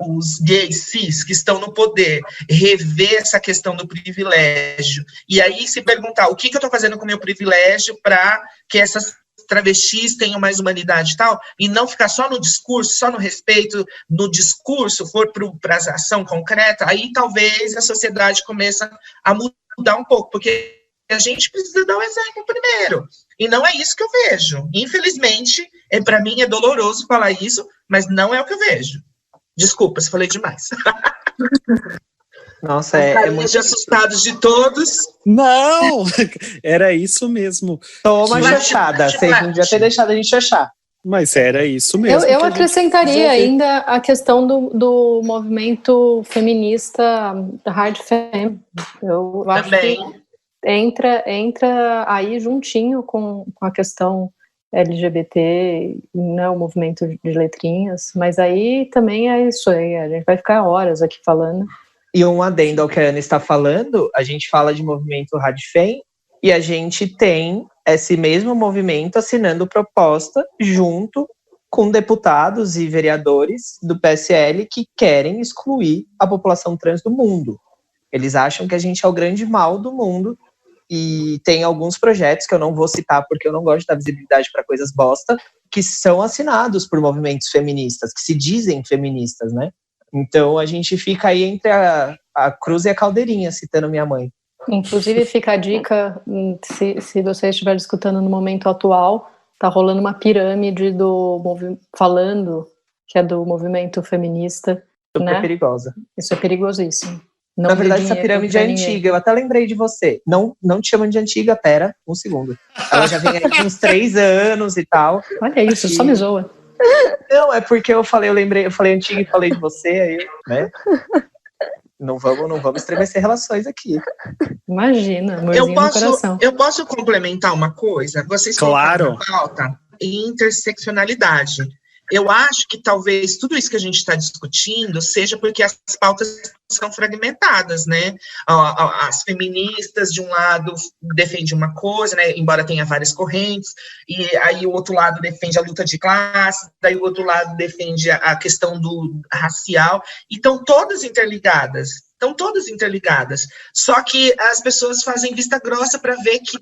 os gays cis que estão no poder rever essa questão do privilégio, e aí se perguntar o que eu estou fazendo com o meu privilégio para que essas travestis tenham mais humanidade e tal, e não ficar só no discurso, só no respeito, no discurso, for para a ação concreta, aí talvez a sociedade comece a mudar um pouco, porque a gente precisa dar um exemplo primeiro, e não é isso que eu vejo. Infelizmente, para mim é doloroso falar isso, mas não é o que eu vejo. Desculpa, se falei demais. Nossa, é muito assustados de todos. Não, era isso mesmo. Toma chachada, você não devia ter deixado a gente achar. Mas era isso mesmo. Eu acrescentaria ainda a questão do movimento feminista da Hard Femme. Eu acho que entra aí juntinho com a questão LGBT, né, o movimento de letrinhas, mas aí também é isso aí, a gente vai ficar horas aqui falando. E um adendo ao que a Ana está falando, a gente fala de movimento Radfem e a gente tem esse mesmo movimento assinando proposta junto com deputados e vereadores do PSL que querem excluir a população trans do mundo. Eles acham que a gente é o grande mal do mundo. E tem alguns projetos que eu não vou citar porque eu não gosto de dar visibilidade para coisas bosta, que são assinados por movimentos feministas, que se dizem feministas, né? Então a gente fica aí entre a cruz e a caldeirinha, citando minha mãe. Inclusive fica a dica, se você estiver escutando no momento atual, tá rolando uma pirâmide falando que é do movimento feminista. Super, né? Perigosa. Isso é perigosíssimo. Não. Na verdade, essa pirâmide é antiga. Eu até lembrei de você. Não te chamando de antiga, pera, um segundo. Ela já vem aí uns 3 anos e tal. Olha isso, só me zoa. Não, é porque eu falei antiga e falei de você, aí, né? Não vamos estremecer relações aqui. Imagina, amorzinho no coração. Eu posso complementar uma coisa? Vocês colocaram na pauta interseccionalidade. Eu acho que talvez tudo isso que a gente está discutindo seja porque as pautas são fragmentadas, né? As feministas, de um lado, defendem uma coisa, né? Embora tenha várias correntes, e aí o outro lado defende a luta de classe, daí o outro lado defende a questão do racial, e estão todas interligadas. Só que as pessoas fazem vista grossa para ver que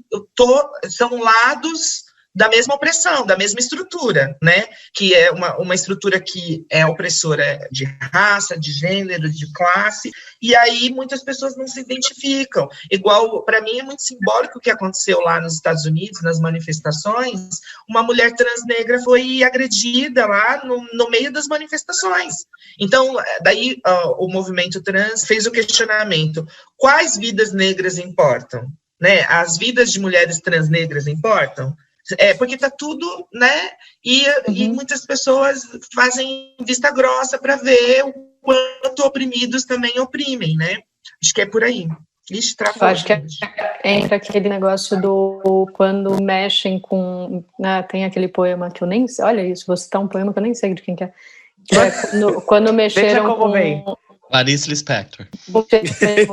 são lados da mesma opressão, da mesma estrutura, né? Que é uma estrutura que é opressora de raça, de gênero, de classe, e aí muitas pessoas não se identificam. Igual, para mim, é muito simbólico o que aconteceu lá nos Estados Unidos, nas manifestações. Uma mulher trans negra foi agredida lá no meio das manifestações. Então, daí o movimento trans fez o questionamento: quais vidas negras importam? Né? As vidas de mulheres trans negras importam? Porque está tudo, né? E muitas pessoas fazem vista grossa para ver o quanto oprimidos também oprimem, né? Acho que é por aí. Ixi, travou. Acho que entra aquele negócio do quando mexem com. Tem aquele poema que eu nem sei. Olha isso, vou citar um poema que eu nem sei de quem que é. Quando mexeram com. Clarice Lispector.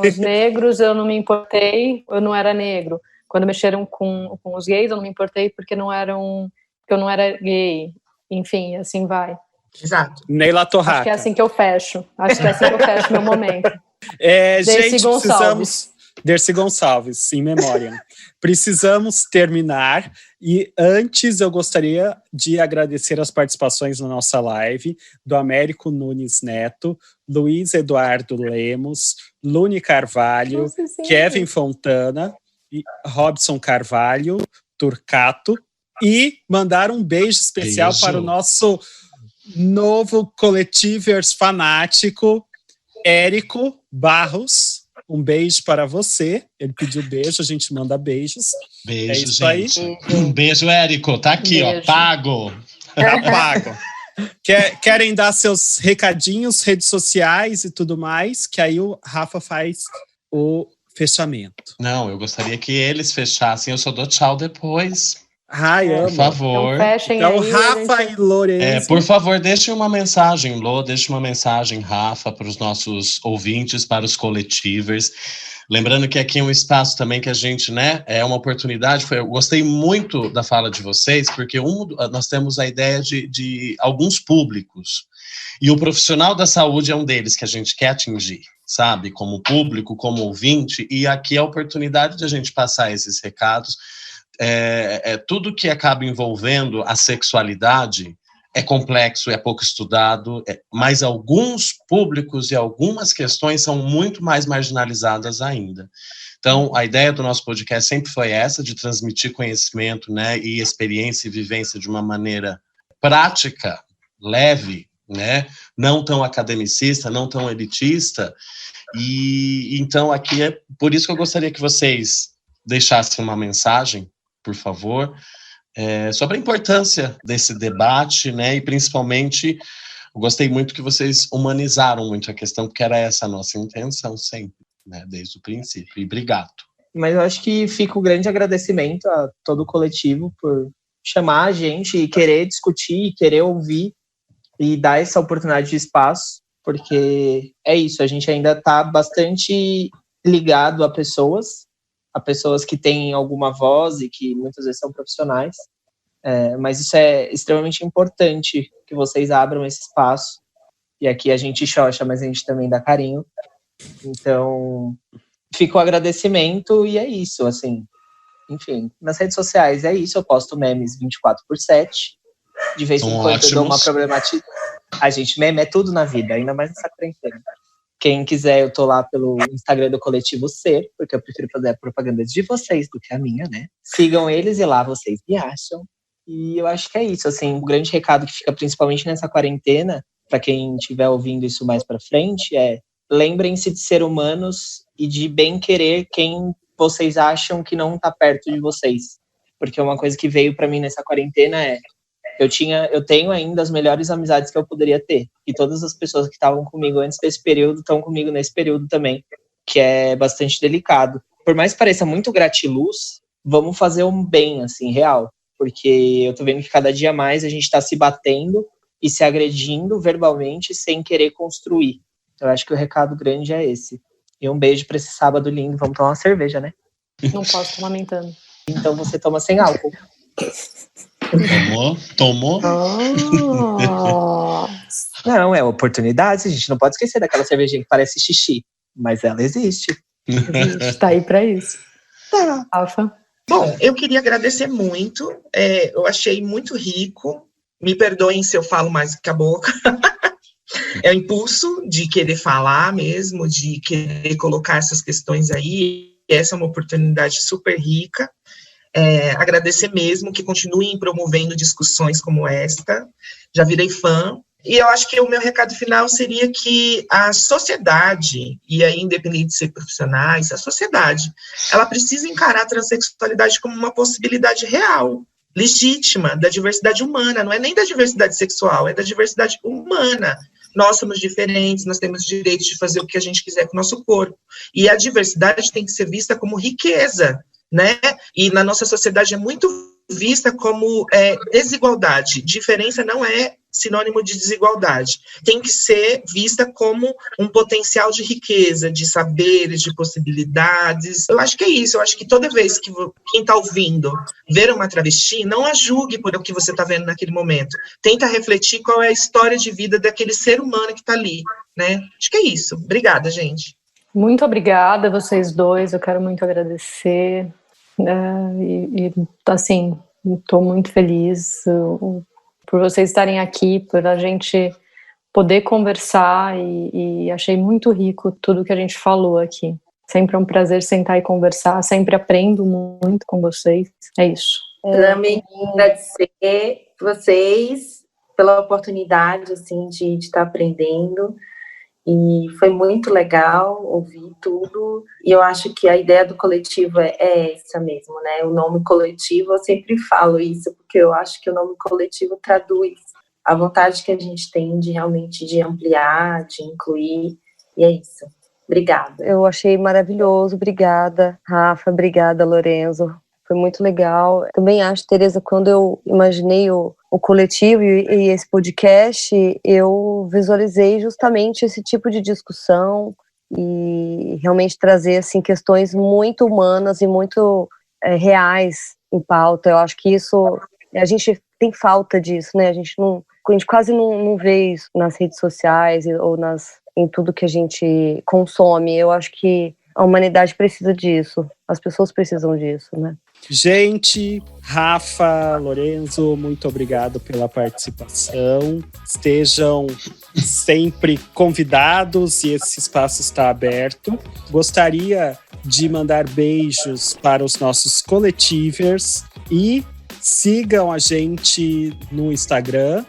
Os negros, eu não me importei, eu não era negro. Quando mexeram com os gays, eu não me importei porque eu não era gay. Enfim, assim vai. Exato. Neila Torraca. Acho que é assim que eu fecho. Meu momento. Gente, Dercy Gonçalves, em memória. Precisamos terminar. E antes eu gostaria de agradecer as participações na nossa live do Américo Nunes Neto, Luiz Eduardo Lemos, Lune Carvalho, Kevin Fontana, Robson Carvalho, Turcato, e mandar um beijo especial para o nosso novo Coletivers fanático, Érico Barros. Um beijo para você. Ele pediu beijo, a gente manda beijos. Beijo, gente. Aí. Um beijo, Érico. Tá aqui, beijo. Ó, pago. Tá pago. Querem dar seus recadinhos, redes sociais e tudo mais, que aí o Rafa faz o fechamento. Não, eu gostaria que eles fechassem. Eu só dou tchau depois. Ai, amo. Por favor. Então, Rafa e Lourenço. Por favor, deixem uma mensagem, Lô, deixe uma mensagem, Rafa, para os nossos ouvintes, para os coletivers. Lembrando que aqui é um espaço também que a gente, né, é uma oportunidade. Eu gostei muito da fala de vocês, porque nós temos a ideia de alguns públicos. E o profissional da saúde é um deles que a gente quer atingir, sabe? Como público, como ouvinte. E aqui é a oportunidade de a gente passar esses recados. Tudo que acaba envolvendo a sexualidade é complexo, é pouco estudado, mas alguns públicos e algumas questões são muito mais marginalizadas ainda. Então, a ideia do nosso podcast sempre foi essa, de transmitir conhecimento, né, e experiência e vivência de uma maneira prática, leve, né, não tão academicista, não tão elitista, e então aqui é por isso que eu gostaria que vocês deixassem uma mensagem, por favor, sobre a importância desse debate, né, e principalmente, eu gostei muito que vocês humanizaram muito a questão, porque era essa a nossa intenção sempre, né, desde o princípio, e obrigado. Mas eu acho que fica um grande agradecimento a todo o coletivo por chamar a gente e querer discutir, querer ouvir e dar essa oportunidade de espaço, porque é isso, a gente ainda está bastante ligado a pessoas que têm alguma voz e que muitas vezes são profissionais, mas isso é extremamente importante que vocês abram esse espaço, e aqui a gente xoxa, mas a gente também dá carinho, então fica o agradecimento e é isso, assim, enfim, nas redes sociais é isso, eu posto memes 24/7, de vez em quando eu dou uma problemática. A gente, meme é tudo na vida, ainda mais nessa quarentena. Quem quiser, eu tô lá pelo Instagram do Coletivo Ser, porque eu prefiro fazer a propaganda de vocês do que a minha, né? Sigam eles e lá vocês me acham. E eu acho que é isso, assim, o grande recado que fica principalmente nessa quarentena, para quem estiver ouvindo isso mais para frente, é lembrem-se de ser humanos e de bem querer quem vocês acham que não tá perto de vocês. Porque uma coisa que veio para mim nessa quarentena é eu tenho ainda as melhores amizades que eu poderia ter. E todas as pessoas que estavam comigo antes desse período estão comigo nesse período também, que é bastante delicado. Por mais que pareça muito gratiluz, vamos fazer um bem, assim, real. Porque eu tô vendo que cada dia mais a gente tá se batendo e se agredindo verbalmente sem querer construir. Eu acho que o recado grande é esse. E um beijo pra esse sábado lindo. Vamos tomar uma cerveja, né? Não posso tomar mentando. Então você toma sem álcool. Tomou? Oh. Não, é oportunidade. A gente não pode esquecer daquela cervejinha que parece xixi. Mas ela existe. Existe, tá aí pra isso. Tá. Rafa? Bom, eu queria agradecer muito. Eu achei muito rico. Me perdoem se eu falo mais que a boca. É o impulso de querer falar mesmo, de querer colocar essas questões aí. Essa é uma oportunidade super rica. Agradecer mesmo que continuem promovendo discussões como esta. Já virei fã. E eu acho que o meu recado final seria que a sociedade, e aí independente de ser profissionais, a sociedade, ela precisa encarar a transexualidade como uma possibilidade real, legítima, da diversidade humana. Não é nem da diversidade sexual, é da diversidade humana. Nós somos diferentes, nós temos direito de fazer o que a gente quiser com o nosso corpo. E a diversidade tem que ser vista como riqueza, né? E na nossa sociedade é muito vista como desigualdade. Diferença não é sinônimo de desigualdade. Tem que ser vista como um potencial de riqueza, de saberes, de possibilidades. Eu acho que é isso. Eu acho que toda vez que quem está ouvindo ver uma travesti, não a julgue por o que você está vendo naquele momento. Tenta refletir qual é a história de vida daquele ser humano que está ali, né? Acho que é isso. Obrigada, gente. Muito obrigada, vocês dois. Eu quero muito agradecer. Assim, estou muito feliz por vocês estarem aqui, por a gente poder conversar e achei muito rico tudo que a gente falou aqui. Sempre é um prazer sentar e conversar, sempre aprendo muito com vocês. É isso. Também agradecer vocês pela oportunidade assim, de estar aprendendo. E foi muito legal ouvir tudo, e eu acho que a ideia do coletivo é essa mesmo, né? O nome coletivo, eu sempre falo isso, porque eu acho que o nome coletivo traduz a vontade que a gente tem de realmente de ampliar, de incluir, e é isso. Obrigada. Eu achei maravilhoso, obrigada, Rafa, obrigada, Lorenzo. Foi muito legal. Também acho, Tereza, quando eu imaginei o coletivo e esse podcast, eu visualizei justamente esse tipo de discussão e realmente trazer assim, questões muito humanas e muito reais em pauta. Eu acho que isso, a gente tem falta disso, né? A gente quase não vê isso nas redes sociais ou em tudo que a gente consome. Eu acho que a humanidade precisa disso, as pessoas precisam disso, né? Gente, Rafa, Lorenzo, muito obrigado pela participação. Estejam sempre convidados e esse espaço está aberto. Gostaria de mandar beijos para os nossos coletivers e sigam a gente no Instagram,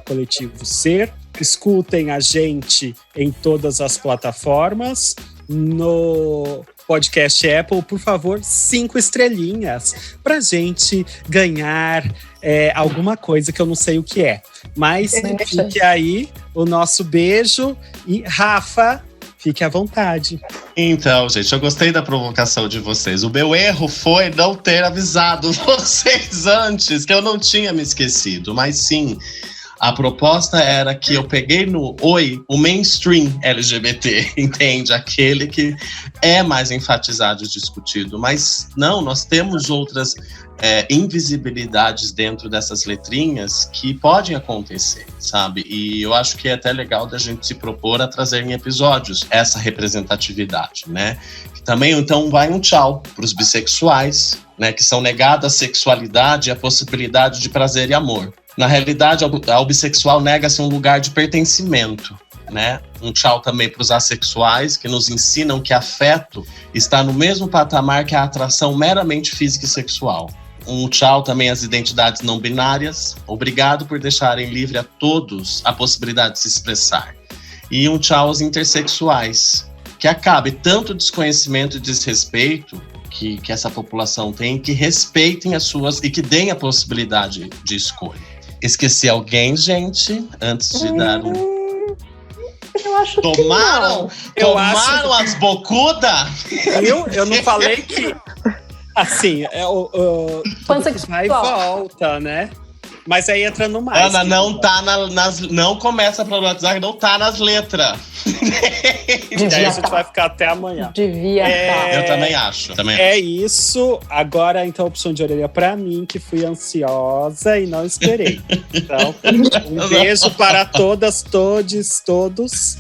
@coletivoser. Escutem a gente em todas as plataformas. No podcast Apple, por favor, 5 estrelinhas pra gente ganhar alguma coisa que eu não sei o que é. Mas fique aí o nosso beijo. E Rafa, Fique à vontade. Então, gente, eu gostei da provocação de vocês. O meu erro foi não ter avisado vocês antes, que eu não tinha me esquecido. Mas sim, a proposta era que eu peguei o mainstream LGBT, entende? Aquele que é mais enfatizado e discutido. Mas não, nós temos outras invisibilidades dentro dessas letrinhas que podem acontecer, sabe? E eu acho que é até legal da gente se propor a trazer em episódios essa representatividade, né? Também, então, vai um tchau para os bissexuais, né? Que são negados a sexualidade e a possibilidade de prazer e amor. Na realidade, ao bissexual nega-se um lugar de pertencimento, né? Um tchau também para os assexuais, que nos ensinam que afeto está no mesmo patamar que a atração meramente física e sexual. Um tchau também às identidades não binárias. Obrigado por deixarem livre a todos a possibilidade de se expressar. E um tchau aos intersexuais, que acabe tanto desconhecimento e desrespeito que essa população tem, que respeitem as suas e que deem a possibilidade de escolha. Esqueci alguém, gente, antes de dar um... Eu acho Tomaram as bocudas? Eu não falei que... Assim, vai e volta, né? Mas aí entra no mais. Ana, não tá não começa a problematizar, não tá nas letras. E aí a gente vai ficar até amanhã. Devia estar. Eu também acho. É isso. Agora, então, opção de orelha pra mim, que fui ansiosa e não esperei. Então, um beijo para todas, todes, todos.